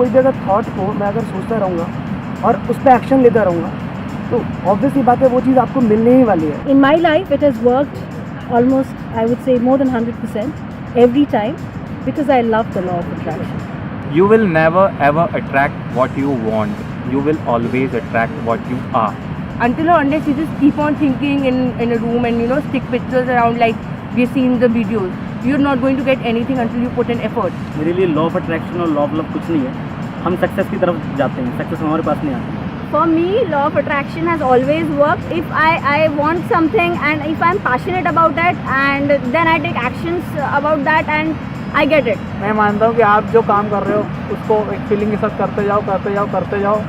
कोई भी अगर थॉट को मैं अगर सोचता रहूँगा और उस पर एक्शन लेता रहूँगा तो ऑब्वियसली बात है वो चीज़ आपको मिलने ही वाली है। In my life, it has worked almost, I would say, more than 100% every time because I love the law of attraction. You will never ever attract what you want. You will always attract what you are. Until or unless you just keep on thinking in a room and stick pictures around like we've seen the videos, you're not going to get anything until you put in effort. मेरे लिए law of attraction और law of love कुछ नहीं है, हम success की तरफ जाते हैं, सक्सेस हमारे पास नहीं आती। For me, law of attraction has always worked. If I want something and if I'm passionate about that and then I take actions about that and I get it. मैं मानता हूँ कि आप जो काम कर रहे हो उसको एक फीलिंग के साथ करते जाओ,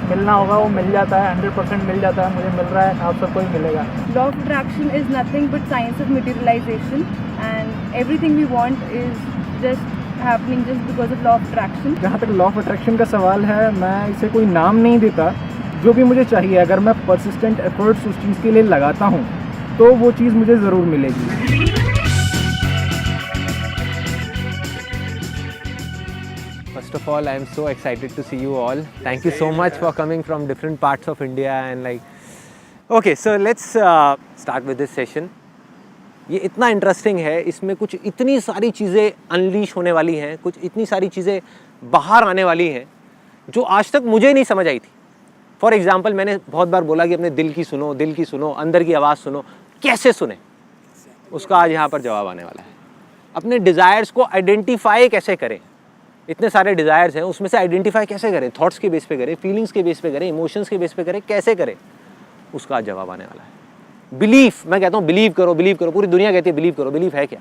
मिलना होगा वो मिल जाता है, 100% मिल जाता है, मुझे मिल रहा है, आप सबको ही मिलेगा। Law of attraction is nothing but science of materialization and everything we want is just happening just because of law of attraction. जहाँ तक लॉ ऑफ अट्रैक्शन का सवाल है, मैं इसे कोई नाम नहीं देता, जो भी मुझे चाहिए अगर मैं परसिस्टेंट एफर्ट्स उस चीज़ के लिए लगाता हूँ तो वो चीज़ मुझे ज़रूर मिलेगी। First of all, I am so excited to see you all. Thank you so much for coming from different parts of India and like. Okay, so let's start with this session. ये इतना interesting है, इसमें कुछ इतनी सारी चीज़ें unleash होने वाली हैं, कुछ इतनी सारी चीज़ें बाहर आने वाली हैं जो आज तक मुझे नहीं समझ आई थी। फॉर एग्जाम्पल, मैंने बहुत बार बोला कि अपने दिल की सुनो, अंदर की आवाज़ सुनो, कैसे सुने, उसका आज यहाँ पर जवाब आने वाला है। अपने डिज़ायर्स को आइडेंटिफाई कैसे करें, इतने सारे डिज़ायर्स हैं, उसमें से आइडेंटिफाई कैसे करें, थॉट्स के बेस पे करें, फीलिंग्स के बेस पे करें, इमोशंस के बेस पे करें, कैसे करें, उसका आज जवाब आने वाला है। बिलीफ, मैं कहता हूँ बिलीव करो, पूरी दुनिया कहती है बिलीव करो। बिलीफ है क्या?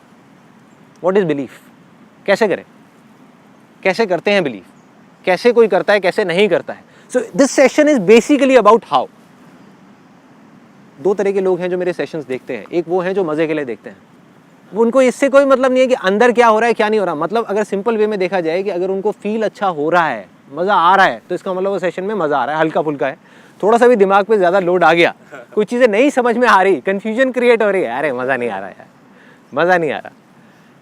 What is belief? कैसे करें, कैसे करते हैं बिलीव, कैसे कोई करता है, कैसे नहीं करता है। So this session is basically about how. दो तरह के लोग हैं जो मेरे सेशंस देखते हैं, एक वो हैं जो मज़े के लिए देखते हैं, उनको इससे कोई मतलब नहीं है कि अंदर क्या हो रहा है क्या नहीं हो रहा। मतलब अगर सिंपल वे में देखा जाए कि अगर उनको फील अच्छा हो रहा है, मज़ा आ रहा है, तो इसका मतलब वो सेशन में मज़ा आ रहा है, हल्का फुल्का है। थोड़ा सा भी दिमाग पे ज़्यादा लोड आ गया, कुछ चीज़ें नहीं समझ में आ रही, कन्फ्यूजन क्रिएट हो रही है, अरे मज़ा नहीं आ रहा यार, मज़ा नहीं आ रहा,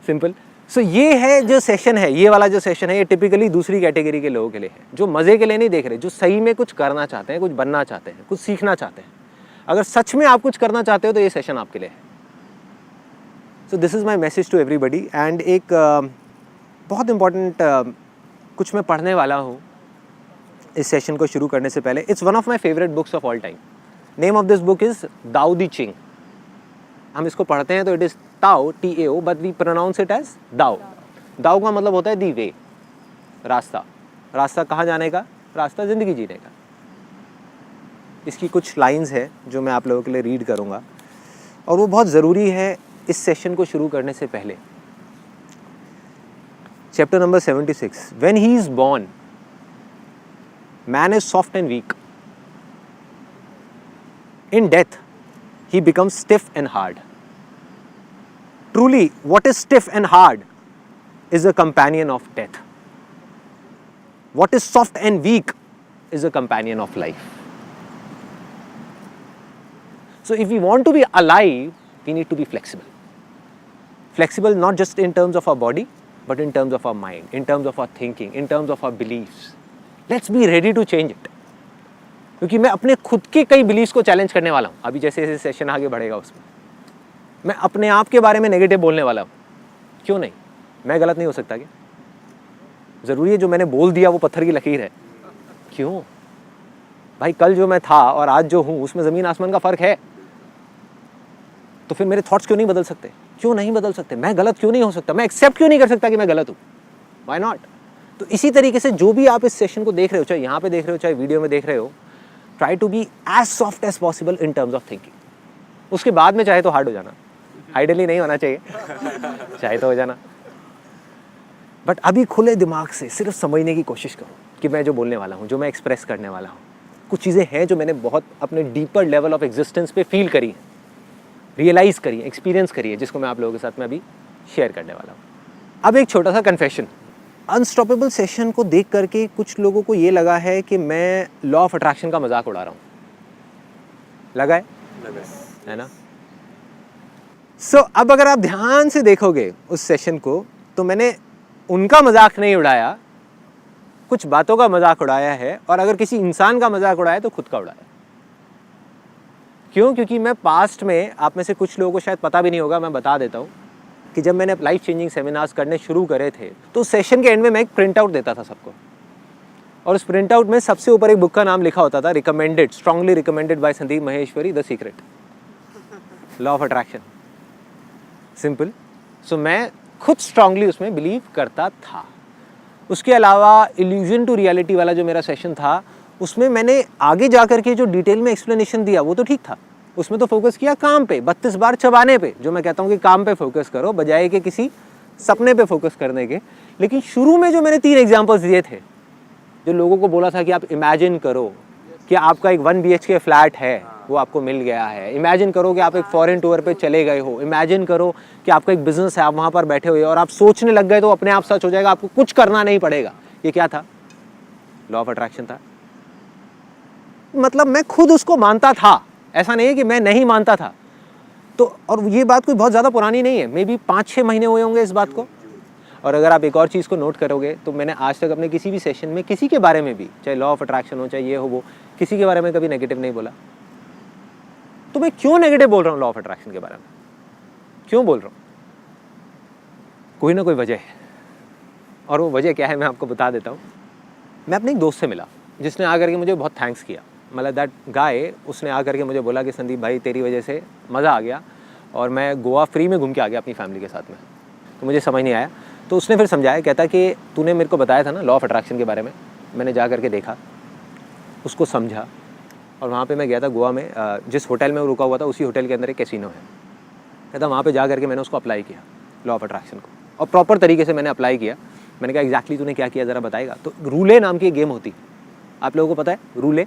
सिंपल। सो ये है जो सेशन है, ये वाला जो सेशन है, ये टिपिकली दूसरी कैटेगरी के लोगों के लिए है, जो मज़े के लिए नहीं देख रहे, जो सही में कुछ करना चाहते हैं, कुछ बनना चाहते हैं, कुछ सीखना चाहते हैं। अगर सच में आप कुछ करना चाहते हो तो ये सेशन आपके लिए है। So this is my message to everybody. And एक बहुत इम्पॉर्टेंट कुछ मैं पढ़ने वाला हूँ इस सेशन को शुरू करने से पहले। It's one of my favourite books of all time. Name of this book is Dao De Ching. हम इसको पढ़ते हैं तो it is Tao, TAO, but we pronounce it as Dao. Dao का मतलब होता है दी वे, रास्ता। रास्ता कहाँ जाने का? रास्ता ज़िंदगी जीने का। इसकी कुछ लाइंस है जो मैं आप लोगों के लिए रीड करूँगा और वो बहुत ज़रूरी है इस सेशन को शुरू करने से पहले। Chapter number 76। When he is born, man is soft and weak. In death, he becomes stiff and hard. Truly, what is stiff and hard is a companion of death. What is soft and weak is a companion of life. So if we want to be alive, we need to be flexible. Flexible not just in terms of our body, but in terms of our mind, in terms of our thinking, in terms of our beliefs. Let's be ready to change it. क्योंकि मैं अपने खुद के कई beliefs को challenge करने वाला हूँ। अभी जैसे जैसे सेशन आगे बढ़ेगा उसमें मैं अपने आप के बारे में नेगेटिव बोलने वाला हूँ। क्यों नहीं? मैं गलत नहीं हो सकता क्या? ज़रूरी है जो मैंने बोल दिया वो पत्थर की लकीर है? क्यों भाई? कल जो मैं था और आज जो हूँ उसमें ज़मीन आसमान का फ़र्क है। तो फिर मेरे थॉट्स क्यों नहीं बदल सकते? क्यों नहीं बदल सकते? मैं गलत क्यों नहीं हो सकता? मैं एक्सेप्ट क्यों नहीं कर सकता कि मैं गलत हूँ? Why not? तो इसी तरीके से जो भी आप इस सेशन को देख रहे हो, चाहे यहाँ पे देख रहे हो, चाहे वीडियो में देख रहे हो, try to be as soft as possible in terms of thinking. उसके बाद में चाहे तो हार्ड हो जाना, आइडियली नहीं होना चाहिए, चाहे तो हो जाना, बट अभी खुले दिमाग से सिर्फ समझने की कोशिश करो कि मैं जो बोलने वाला हूँ, जो मैं एक्सप्रेस करने वाला हूँ, कुछ चीज़ें हैं जो मैंने बहुत अपने डीपर लेवल ऑफ एग्जिस्टेंस पे फील करी, रियलाइज़ करी, एक्सपीरियंस करी है, जिसको मैं आप लोगों के साथ में अभी शेयर करने वाला हूँ। अब एक छोटा सा कन्फेशन। अनस्टॉपेबल सेशन को देख करके कुछ लोगों को ये लगा है कि मैं लॉ ऑफ अट्रैक्शन का मजाक उड़ा रहा हूँ। लगा है ना? सो अब अगर आप ध्यान से देखोगे उस सेशन को, तो मैंने उनका मजाक नहीं उड़ाया, कुछ बातों का मजाक उड़ाया है, और अगर किसी इंसान का मजाक उड़ाया तो खुद का उड़ाया। क्यों? क्योंकि मैं पास्ट में, आप में से कुछ लोगों को शायद पता भी नहीं होगा, मैं बता देता हूँ कि जब मैंने लाइफ चेंजिंग सेमिनार्स करने शुरू करे थे तो सेशन के एंड में मैं एक प्रिंट आउट देता था सबको, और उस प्रिंट आउट में सबसे ऊपर एक बुक का नाम लिखा होता था, recommended, strongly recommended by Sandeep Maheshwari, the secret, law of attraction, simple. So मैं खुद स्ट्रांगली उसमें बिलीव करता था। उसके अलावा इल्यूजन टू रियलिटी वाला जो मेरा सेशन था, उसमें मैंने आगे जा करके जो डिटेल में एक्सप्लेनेशन दिया वो तो ठीक था, उसमें तो फोकस किया काम पे, 32 बार चबाने पे, जो मैं कहता हूँ कि काम पे फोकस करो बजाय कि किसी सपने पे फोकस करने के। लेकिन शुरू में जो मैंने 3 एग्जाम्पल्स दिए थे, जो लोगों को बोला था कि आप इमेजिन करो कि आपका एक 1 BHK फ्लैट है, वो आपको मिल गया है, इमेजिन करो कि आप एक फॉरेन टूर पे चले गए हो, इमेजिन करो कि आपका एक बिजनेस है, आप वहाँ पर बैठे हुए हो और आप सोचने लग गए तो अपने आप सच हो जाएगा, आपको कुछ करना नहीं पड़ेगा। ये क्या था? लॉ ऑफ अट्रैक्शन था। मतलब मैं खुद उसको मानता था, ऐसा नहीं है कि मैं नहीं मानता था। तो और ये बात कोई बहुत ज़्यादा पुरानी नहीं है, मे बी 5-6 महीने हुए होंगे इस बात को। और अगर आप एक और चीज़ को नोट करोगे तो मैंने आज तक अपने किसी भी सेशन में किसी के बारे में भी, चाहे लॉ ऑफ अट्रैक्शन हो चाहे ये हो वो, किसी के बारे में कभी नेगेटिव नहीं बोला। तो मैं क्यों नेगेटिव बोल रहा हूँ लॉ ऑफ अट्रैक्शन के बारे में? क्यों बोल रहा हूँ? कोई ना कोई वजह है, और वो वजह क्या है मैं आपको बता देता हूँ। मैं अपने एक दोस्त से मिला जिसने आकर के मुझे बहुत थैंक्स किया, मतलब दैट गाय, उसने आकर के मुझे बोला कि संदीप भाई तेरी वजह से मज़ा आ गया और मैं गोवा फ्री में घूम के आ गया अपनी फैमिली के साथ में। तो मुझे समझ नहीं आया, तो उसने फिर समझाया, कहता कि तूने मेरे को बताया था ना लॉ ऑफ अट्रैक्शन के बारे में, मैंने जा करके देखा, उसको समझा, और वहाँ पे मैं गया था गोवा में, जिस होटल में वो रुका हुआ था उसी होटल के अंदर एक कैसीनो है। कहता वहाँ पे जा करके मैंने उसको अप्लाई किया लॉ ऑफ अट्रैक्शन को, और प्रॉपर तरीके से मैंने अप्लाई किया। मैंने कहा एग्जैक्टली तूने क्या किया ज़रा बताएगा? तो रूले नाम की एक गेम होती, आप लोगों को पता है रूले?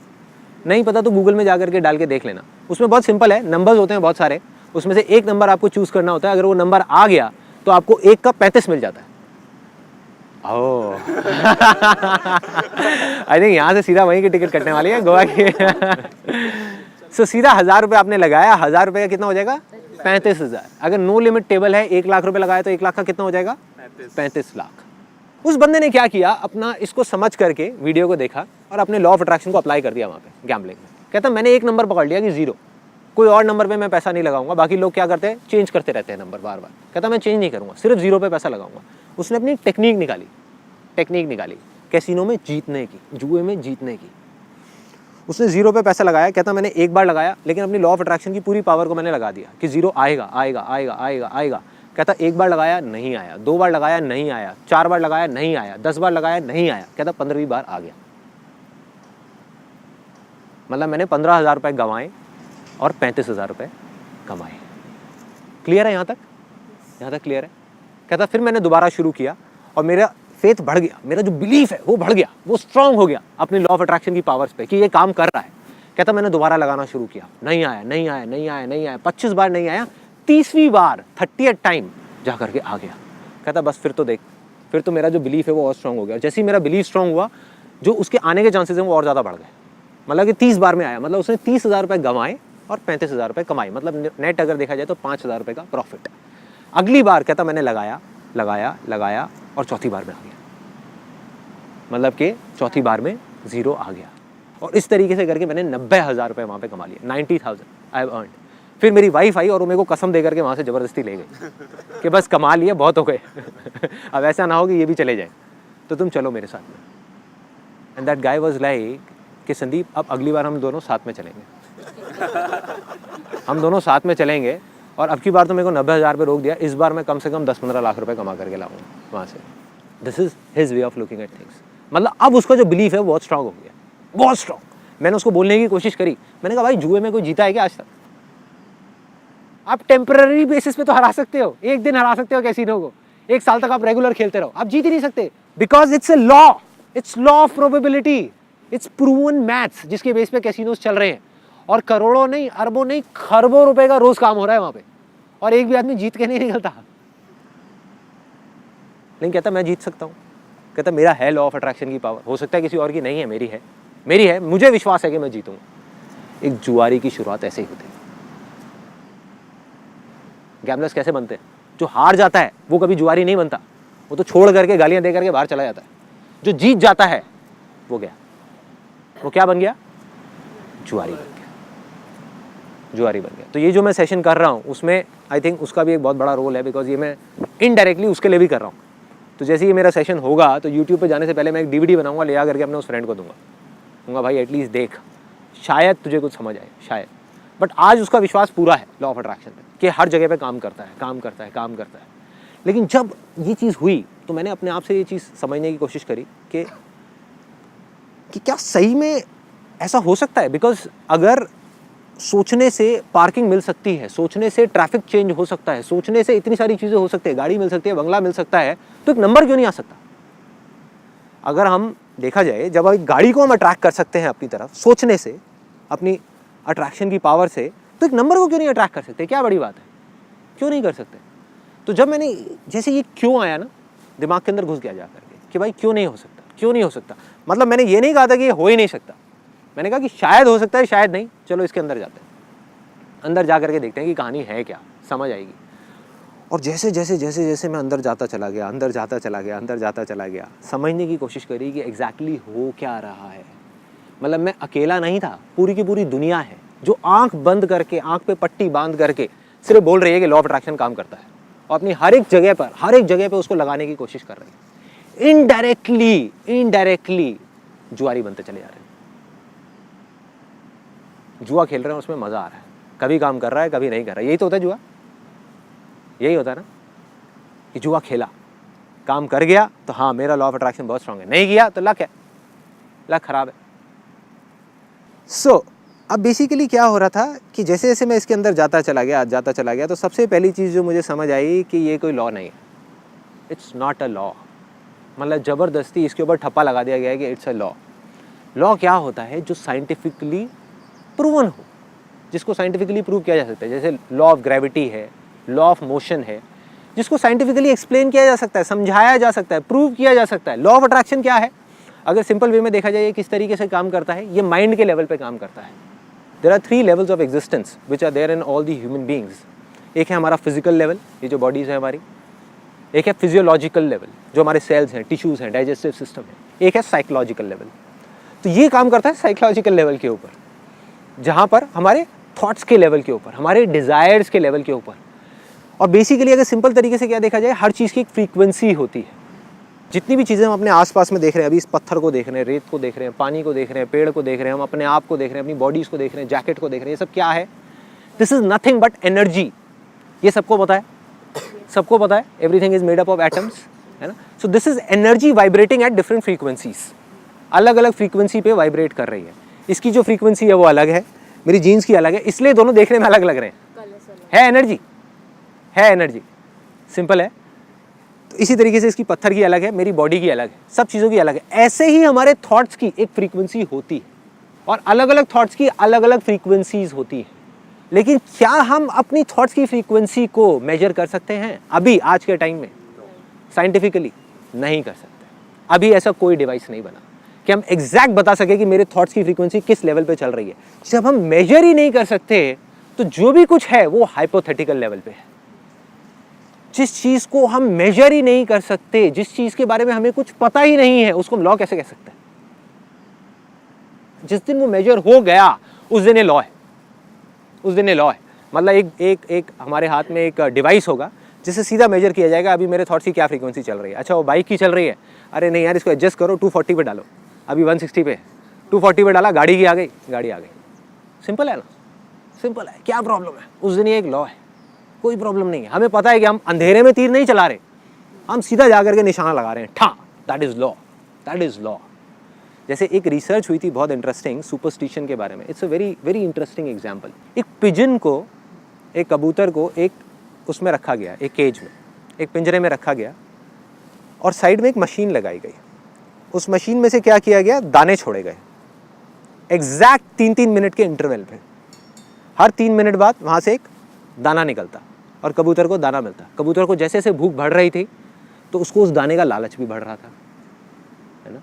नहीं पता तो गूगल में जा करके डाल के देख लेना। उसमें बहुत सिंपल है, नंबर्स होते हैं बहुत सारे, उसमें से एक नंबर आपको चूज़ करना होता है। अगर वो नंबर आ गया तो आपको 1 का 35 मिल जाता है। ओह आई थिंक यहाँ से सीधा वहीं की टिकट कटने वाली है गोवा की। सो सीधा 1000 रुपये आपने लगाया, 1000 रुपये का कितना हो जाएगा? 35,000। अगर नो लिमिट टेबल है, 1 लाख रुपये लगाया तो 1 लाख का कितना हो जाएगा? 35 लाख। उस बंदे ने क्या किया, अपना इसको समझ करके वीडियो को देखा और अपने लॉ ऑफ अट्रैक्शन को अप्लाई कर दिया वहाँ पे गैम्बलिंग में। कहता मैंने एक नंबर पकड़ लिया कि 0, कोई और नंबर पे मैं पैसा नहीं लगाऊंगा। बाकी लोग क्या करते हैं, चेंज करते रहते हैं नंबर बार बार। कहता मैं चेंज नहीं करूँगा, सिर्फ 0 पे पैसा लगाऊंगा। उसने अपनी टेक्निक निकाली कैसीनो में जीतने की, जुए में जीतने की। उसने 0 पे पैसा लगाया। कहता मैंने एक बार लगाया, लेकिन अपनी लॉ ऑफ अट्रैक्शन की पूरी पावर को मैंने लगा दिया कि 0 आएगा आएगा आएगा आएगा आएगा। कहता 1 बार लगाया नहीं आया, 2 बार लगाया नहीं आया, 4 बार लगाया नहीं आया, 10 बार लगाया नहीं आया। कहता 15वीं बार आ गया। मतलब मैंने 15,000 रुपये गंवाए और 35,000 रुपये कमाए। क्लियर है यहाँ तक? यहाँ तक क्लियर है? कहता फिर मैंने दोबारा शुरू किया और मेरा फेथ बढ़ गया, मेरा जो बिलीफ है वो बढ़ गया, वो स्ट्रांग हो गया अपनी लॉ ऑफ अट्रैक्शन की पावर्स पे कि ये काम कर रहा है। कहता मैंने दोबारा लगाना शुरू किया, नहीं आया नहीं आया नहीं आया नहीं आया, 25 बार नहीं आया, 30वीं बार 30th टाइम जा करके आ गया। कहता बस फिर तो देख, फिर तो मेरा जो बिलीफ है वो और स्ट्रांग हो गया। जैसे ही मेरा बिलीफ स्ट्रांग हुआ, जो उसके आने के चांसेस हैं वो और ज़्यादा बढ़ गए। मतलब कि 30 बार में आया, मतलब उसने 30,000 रुपये गंवाए और 35,000 रुपये कमाए। मतलब नेट अगर देखा जाए तो 5,000 रुपये का प्रॉफिट। अगली बार कहता मैंने लगाया लगाया लगाया और चौथी बार में आ गया। मतलब कि चौथी बार में 0 आ गया। और इस तरीके से करके मैंने 90,000 रुपये वहाँ पे कमा लिए। 90,000 आई हैव अर्न्ड। फिर मेरी वाइफ आई और वो मेरे को कसम दे करके वहाँ से ज़बरदस्ती ले गई कि बस कमा लिए, बहुत हो गए। अब ऐसा ना हो कि ये भी चले जाए, तो तुम चलो मेरे साथ में। And that guy was like कि संदीप अब अगली बार हम दोनों साथ में चलेंगे। हम दोनों साथ में चलेंगे और अब की बार तो मेरे को 90,000 रुपये रोक दिया, इस बार मैं कम से कम 10-15 लाख रुपए कमा करके लाऊंगा वहाँ से। This is his way of looking at things. मतलब अब उसका जो बिलीफ है वो बहुत स्ट्रांग हो गया, बहुत स्ट्रांग। मैंने उसको बोलने की कोशिश करी, मैंने कहा भाई जुए में कोई जीता है क्या आज तक? आप टेम्पररी बेसिस पे तो हरा सकते हो, एक दिन हरा सकते हो कैसीनो को, 1 साल तक आप रेगुलर खेलते रहो, आप जीत ही नहीं सकते। Because it's a law, it's law of probability, it's proven maths जिसके बेस पे कैसीनोज चल रहे हैं। और करोड़ों नहीं, अरबों नहीं, खरबों रुपए का रोज काम हो रहा है वहां पे, और एक भी आदमी जीत के नहीं निकलता। लेकिन कहता मैं जीत सकता हूँ। कहता मेरा है लॉ ऑफ अट्रैक्शन की पावर, हो सकता है किसी और की नहीं है, मेरी है, मेरी है, मुझे विश्वास है कि मैं जीतूंगा। एक जुआरी की शुरुआत ऐसे ही होती है। गैम्बलर्स कैसे बनते हैं? जो हार जाता है वो कभी जुआरी नहीं बनता, वो तो छोड़ करके गालियां दे करके बाहर चला जाता है। जो जीत जाता है वो गया, वो क्या बन गया? जुआरी बन गया, जुआरी बन गया। तो ये जो मैं सेशन कर रहा हूँ उसमें आई थिंक उसका भी एक बहुत बड़ा रोल है, बिकॉज ये मैं इनडायरेक्टली उसके लिए भी कर रहा हूँ। तो जैसे ही मेरा सेशन होगा तो यूट्यूब पे जाने से पहले मैं एक DVD बनाऊंगा, ले आ करके अपने उस फ्रेंड को दूंगा भाई एटलीस्ट देख, शायद तुझे कुछ समझ आए, शायद। बट आज उसका विश्वास पूरा है लॉ ऑफ अट्रैक्शन पे कि हर जगह पे काम करता है, काम करता है, काम करता है। लेकिन जब ये चीज़ हुई तो मैंने अपने आप से ये चीज़ समझने की कोशिश करी कि क्या सही में ऐसा हो सकता है। बिकॉज अगर सोचने से पार्किंग मिल सकती है, सोचने से ट्रैफिक चेंज हो सकता है, सोचने से इतनी सारी चीज़ें हो सकती है, गाड़ी मिल सकती है, बंगला मिल सकता है, तो एक नंबर क्यों नहीं आ सकता? अगर हम देखा जाए, जब एक गाड़ी को हम अट्रैक्ट कर सकते हैं अपनी तरफ सोचने से, अपनी अट्रैक्शन की पावर से, तो एक नंबर को क्यों नहीं अट्रैक्ट कर सकते? क्या बड़ी बात है, क्यों नहीं कर सकते? तो जब मैंने जैसे ये क्यों आया ना दिमाग के अंदर घुस गया जा करके कि भाई क्यों नहीं हो सकता, क्यों नहीं हो सकता। मतलब मैंने ये नहीं कहा था कि ये हो ही नहीं सकता, मैंने कहा कि शायद हो सकता है, शायद नहीं, चलो इसके अंदर जाते हैं, अंदर जा करके देखते हैं कि कहानी है क्या, समझ आएगी। और जैसे जैसे जैसे जैसे मैं अंदर जाता चला गया, अंदर जाता चला गया, अंदर जाता चला गया, समझने की कोशिश करी कि एग्जैक्टली हो क्या रहा है। मतलब मैं अकेला नहीं था, पूरी की पूरी दुनिया है जो आंख बंद करके, आंख पे पट्टी बांध करके सिर्फ बोल रही है कि लॉ ऑफ अट्रैक्शन काम करता है, और अपनी हर एक जगह पर उसको लगाने की कोशिश कर रही है। इनडायरेक्टली जुआरी बनते चले जा रहे हैं, जुआ खेल रहे हैं, उसमें मजा आ रहा है, कभी काम कर रहा है, कभी नहीं कर रहा है। यही तो होता है जुआ, यही होता है ना कि जुआ खेला, काम कर गया तो हाँ मेरा लॉ ऑफ अट्रैक्शन बहुत स्ट्रांग है, नहीं किया तो लक है, लक खराब है। सो अब बेसिकली क्या हो रहा था कि जैसे जैसे मैं इसके अंदर जाता चला गया तो सबसे पहली चीज़ जो मुझे समझ आई कि ये कोई लॉ नहीं है, इट्स नॉट अ लॉ। मतलब ज़बरदस्ती इसके ऊपर ठप्पा लगा दिया गया है कि इट्स अ लॉ। लॉ क्या होता है? जो साइंटिफिकली प्रूवन हो, जिसको साइंटिफिकली प्रूव किया जा सकता है। जैसे लॉ ऑफ ग्रेविटी है, लॉ ऑफ मोशन है, जिसको साइंटिफिकली एक्सप्लेन किया जा सकता है, समझाया जा सकता है, प्रूव किया जा सकता है। लॉ ऑफ अट्रैक्शन क्या है? अगर सिंपल वे में देखा जाए ये किस तरीके से काम करता है, ये माइंड के लेवल पे काम करता है। There are 3 levels of existence which are there in all the human beings. एक है हमारा फिजिकल लेवल, ये जो बॉडीज़ है हमारी। एक है फिजियोलॉजिकल लेवल, जो हमारे सेल्स हैं, टिश्यूज़ हैं, डाइजेस्टिव सिस्टम है। एक है साइकोलॉजिकल लेवल। तो ये काम करता है साइकोलॉजिकल लेवल के ऊपर, जहाँ पर हमारे थॉट्स के लेवल के ऊपर, हमारे डिज़ायर्स के लेवल के ऊपर। और बेसिकली अगर सिंपल तरीके से क्या देखा जाए, हर चीज़ की एक फ्रीक्वेंसी होती है। जितनी भी चीज़ें हम अपने आसपास में देख रहे हैं, अभी इस पत्थर को देख रहे हैं, रेत को देख रहे हैं, पानी को देख रहे हैं, पेड़ को देख रहे हैं, हम अपने आप को देख रहे हैं, अपनी बॉडीज़ को देख रहे हैं, जैकेट को देख रहे हैं, ये सब क्या है? This is nothing but energy. ये सबको पता है, सबको पता है, everything is made up of atoms, है ना। So this is energy vibrating at different frequencies, अलग अलग फ्रीक्वेंसी पे वाइब्रेट कर रही है। इसकी जो फ्रीक्वेंसी है वो अलग है, मेरी जीन्स की अलग है, इसलिए दोनों देखने में अलग लग रहे हैं। है एनर्जी, है एनर्जी, सिंपल है। तो इसी तरीके से इसकी पत्थर की अलग है, मेरी बॉडी की अलग है, सब चीज़ों की अलग है। ऐसे ही हमारे थॉट्स की एक फ्रीक्वेंसी होती है, और अलग अलग थॉट्स की अलग अलग फ्रीक्वेंसीज होती है। लेकिन क्या हम अपनी थॉट्स की फ्रीक्वेंसी को मेजर कर सकते हैं अभी आज के टाइम में? साइंटिफिकली नहीं कर सकते। अभी ऐसा कोई डिवाइस नहीं बना कि हम एग्जैक्ट बता सके कि मेरे थॉट्स की फ्रीक्वेंसी किस लेवल पे चल रही है। जब हम मेजर ही नहीं कर सकते तो जो भी कुछ है वो हाइपोथेटिकल लेवल पे है। जिस चीज़ को हम मेजर ही नहीं कर सकते, जिस चीज़ के बारे में हमें कुछ पता ही नहीं है, उसको हम लॉ कैसे कह सकते हैं? जिस दिन वो मेजर हो गया उस दिन ये लॉ है, उस दिन ये लॉ है। मतलब एक हमारे हाथ में एक डिवाइस होगा जिससे सीधा मेजर किया जाएगा अभी मेरे थॉट्स की क्या फ्रीक्वेंसी चल रही है। अच्छा वो बाइक की चल रही है, अरे नहीं यार इसको एडजस्ट करो 240 पे डालो, अभी 160 पे, 240 पे डाला, गाड़ी की आ गई, गाड़ी आ गई। सिंपल है ना, सिंपल है, क्या प्रॉब्लम है? उस दिन ये एक लॉ है, कोई प्रॉब्लम नहीं है। हमें पता है कि हम अंधेरे में तीर नहीं चला रहे, हम सीधा जा करके निशाना लगा रहे हैं, ठा, that is law, that is law. जैसे एक रिसर्च हुई थी बहुत इंटरेस्टिंग सुपरस्टिशन के बारे में। It's a very very interesting example. एक पिजन को, एक कबूतर को एक उसमें रखा गया, एक केज में, एक पिंजरे में रखा गया, और साइड में एक मशीन लगाई गई। उस मशीन में से क्या किया गया, दाने छोड़े गए एग्जैक्ट 3-3 मिनट के इंटरवल पे। हर 3 मिनट बाद वहाँ से एक दाना निकलता और कबूतर को दाना मिलता। कबूतर को जैसे जैसे भूख बढ़ रही थी तो उसको उस दाने का लालच भी बढ़ रहा था, है ना।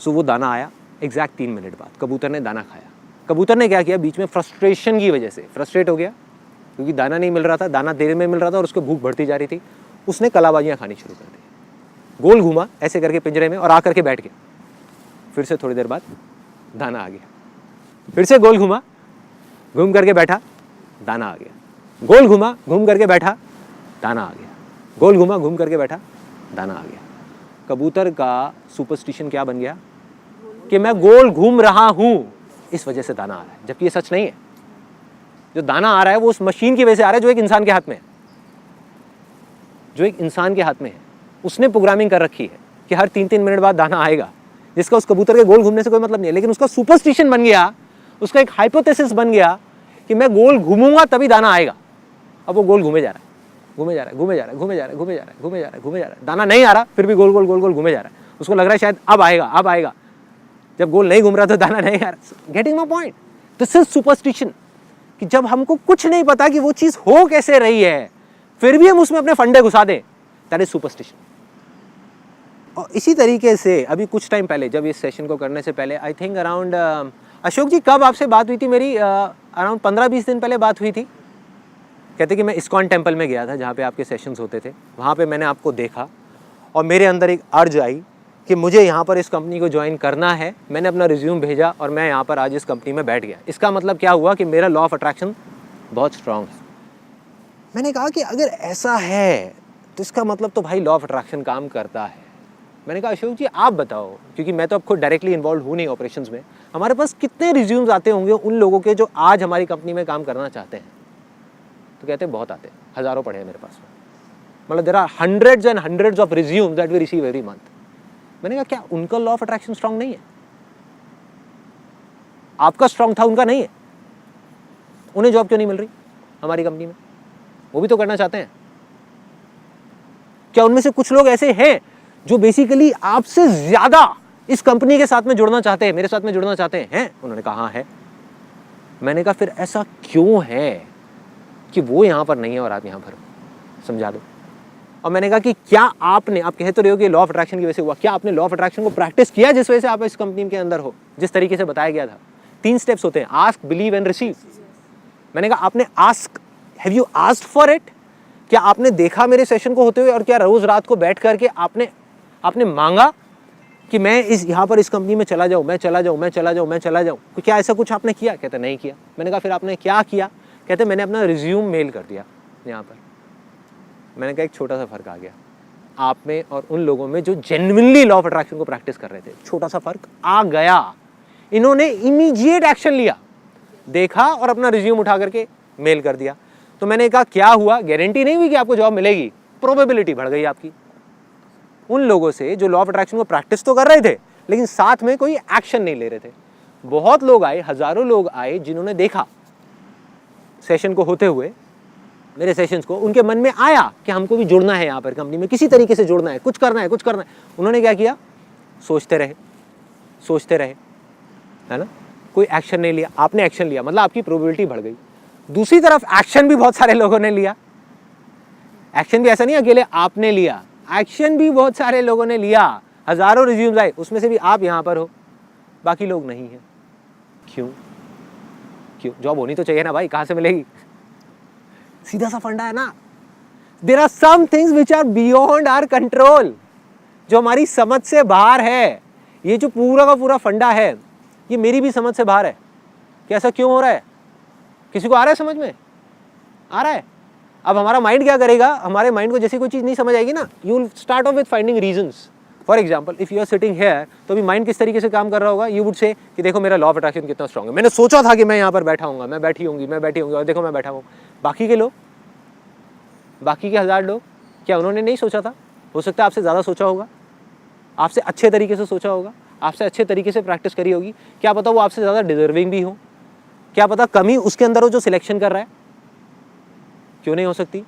सो वो दाना आया एग्जैक्ट 3 मिनट बाद, कबूतर ने दाना खाया। कबूतर ने क्या किया, बीच में फ्रस्ट्रेशन की वजह से फ्रस्ट्रेट हो गया क्योंकि दाना नहीं मिल रहा था, दाना देर में मिल रहा था और उसको भूख बढ़ती जा रही थी। उसने कलाबाजियाँ खानी शुरू कर दी, गोल घूमा ऐसे करके पिंजरे में और आकर के बैठ गया। फिर से थोड़ी देर बाद दाना आ गया, फिर से गोल घुमा, घूम करके बैठा, दाना आ गया, गोल घुमा, घूम करके बैठा, दाना आ गया, गोल घुमा, घूम करके बैठा, दाना आ गया। कबूतर का सुपरस्टिशन क्या बन गया कि मैं गोल घूम रहा हूं, इस वजह से दाना आ रहा है, जबकि ये सच नहीं है। जो दाना आ रहा है वो उस मशीन की वजह से आ रहा है जो एक इंसान के हाथ में है, जो एक इंसान के हाथ में है। उसने प्रोग्रामिंग कर रखी है कि हर 3-3 मिनट बाद दाना आएगा, जिसका उस कबूतर के गोल घूमने से कोई मतलब नहीं है, लेकिन उसका सुपरस्टिशन बन गया, उसका एक हाइपोथेसिस बन गया कि मैं गोल घूमूंगा तभी दाना आएगा। अब वो गोल घूमे जा रहा है, घूमे जा रहा है, घूमे जा रहा है, घूमे जा रहा है, घूमे जा रहा है, घूमे जा रहा है, घूमे जा रहा है, दाना नहीं आ रहा, फिर भी गोल गोल गोल गोल घूमे जा रहा है। उसको लग रहा है शायद अब आएगा, अब आएगा, जब गोल नहीं घूम रहा तो दाना नहीं आ रहा। Getting my point? This is superstition, कि जब हमको कुछ नहीं पता कि वो चीज हो कैसे रही है, फिर भी हम उसमें अपने फंडे घुसा दें, दैट इज सुपरस्टिशन। और इसी तरीके से अभी कुछ टाइम पहले, जब इस सेशन को करने से पहले, आई थिंक अराउंड, अशोक जी कब आपसे बात हुई थी मेरी? अराउंड 15-20 दिन पहले बात हुई थी। कहते कि मैं इस्कॉन टेम्पल में गया था जहाँ पे आपके सेशंस होते थे, वहाँ पे मैंने आपको देखा और मेरे अंदर एक अर्ज आई कि मुझे यहाँ पर इस कंपनी को ज्वाइन करना है। मैंने अपना रिज्यूम भेजा और मैं यहाँ पर आज इस कंपनी में बैठ गया। इसका मतलब क्या हुआ कि मेरा लॉ ऑफ अट्रैक्शन बहुत स्ट्रांग है। मैंने कहा कि अगर ऐसा है तो इसका मतलब तो भाई लॉ ऑफ अट्रैक्शन काम करता है। मैंने कहा अशोक जी आप बताओ, क्योंकि मैं तो अब खुद डायरेक्टली इन्वॉल्व हूँ नहीं ऑपरेशंस में, हमारे पास कितने रिज्यूम्स आते होंगे उन लोगों के जो आज हमारी कंपनी में काम करना चाहते हैं? तो कहते हैं बहुत आते हैं, हज़ारों पड़े हैं मेरे पास में, मतलब there are hundreds and hundreds of resumes that we receive every month. मैंने कहा क्या उनका लॉ ऑफ अट्रैक्शन स्ट्रांग नहीं है? आपका स्ट्रांग था, उनका नहीं है? उन्हें जॉब क्यों नहीं मिल रही हमारी कंपनी में? वो भी तो करना चाहते हैं। क्या उनमें से कुछ लोग ऐसे हैं जो बेसिकली आपसे ज्यादा इस कंपनी के साथ में जुड़ना चाहते हैं, मेरे साथ में जुड़ना चाहते हैं? उन्होंने कहा हाँ है। मैंने कहा फिर ऐसा क्यों है कि वो यहां पर नहीं है और आप यहां पर हो? समझा दो। और मैंने कहा कि क्या आपने, आप कह तो रहे हो कि लॉ ऑफ अट्रैक्शन की वजह से हुआ, क्या आपने लॉ ऑफ अट्रैक्शन को प्रैक्टिस किया जिस वजह से आप इस कंपनी के अंदर हो, जिस तरीके से बताया गया था? 3 स्टेप्स होते हैं, आस्क, बिलीव एंड रिसीव। मैंने कहा आपने ask, have you asked for it? क्या आपने देखा मेरे सेशन को होते हुए, और क्या रोज रात को बैठ करके आपने मांगा कि मैं इस यहाँ पर इस कंपनी में चला जाऊँ, मैं चला जाऊँ, मैं चला जाऊँ, मैं चला जाऊँ? क्या ऐसा कुछ आपने किया? कहते नहीं किया। मैंने कहा फिर आपने क्या किया? कहते मैंने अपना रिज्यूम मेल कर दिया यहाँ पर। मैंने कहा एक छोटा सा फर्क आ गया आप में और उन लोगों में जो जेन्युइनली लॉ ऑफ अट्रैक्शन को प्रैक्टिस कर रहे थे। छोटा सा फर्क आ गया। इन्होंने इमीडिएट एक्शन लिया, देखा और अपना रिज्यूम उठा करके मेल कर दिया। तो मैंने कहा क्या हुआ? गारंटी नहीं हुई कि आपको जॉब मिलेगी, प्रोबेबिलिटी बढ़ गई आपकी। उन लोगों से जो लॉ ऑफ अट्रैक्शन को प्रैक्टिस तो कर रहे थे लेकिन साथ में कोई एक्शन नहीं ले रहे थे। बहुत लोग आए, हजारों लोग आए जिन्होंने देखा सेशन को होते हुए, मेरे सेशंस को, उनके मन में आया कि हमको भी जुड़ना है यहाँ पर कंपनी में, किसी तरीके से जुड़ना है, कुछ करना है, कुछ करना है। उन्होंने क्या किया? सोचते रहे, है ना, कोई एक्शन नहीं लिया। आपने एक्शन लिया, मतलब आपकी प्रोबेबिलिटी बढ़ गई। दूसरी तरफ एक्शन भी बहुत सारे लोगों ने लिया। एक्शन भी ऐसा नहीं अकेले आपने लिया, एक्शन भी बहुत सारे लोगों ने लिया। हजारों रिज्यूम्स आए, उसमें से भी आप यहाँ पर हो, बाकी लोग नहीं है। क्यों? जॉब होनी तो चाहिए ना भाई, कहाँ से मिलेगी? सीधा सा फंडा है ना। There are some things which are beyond our control, जो हमारी समझ से बाहर है। ये जो पूरा का पूरा फंडा है, ये मेरी भी समझ से बाहर है कि ऐसा क्यों हो रहा है। किसी को आ रहा है समझ में? आ रहा है। अब हमारा माइंड क्या करेगा? हमारे माइंड को जैसी कोई चीज़ नहीं समझ आएगी ना, you will start off with finding reasons. For example, if you are sitting here, तो अभी माइंड किस तरीके से काम कर रहा होगा? यू वुड से कि देखो मेरा लॉ ऑफ अट्रैक्शन कितना स्ट्रॉन्ग है, मैंने सोचा था कि मैं यहाँ पर बैठा हूँगा, मैं बैठी होंगी और देखो मैं बैठा हूँ। बाकी के लोग, बाकी के 1000 लोग, क्या उन्होंने नहीं सोचा था? हो सकता है आपसे ज़्यादा सोचा होगा, आपसे अच्छे तरीके से सोचा होगा, आपसे अच्छे तरीके से प्रैक्टिस करी होगी। क्या पता वो आपसे ज़्यादा डिजर्विंग भी हो, क्या पता कमी उसके अंदर हो जो सिलेक्शन कर रहा है। क्यों नहीं हो सकती?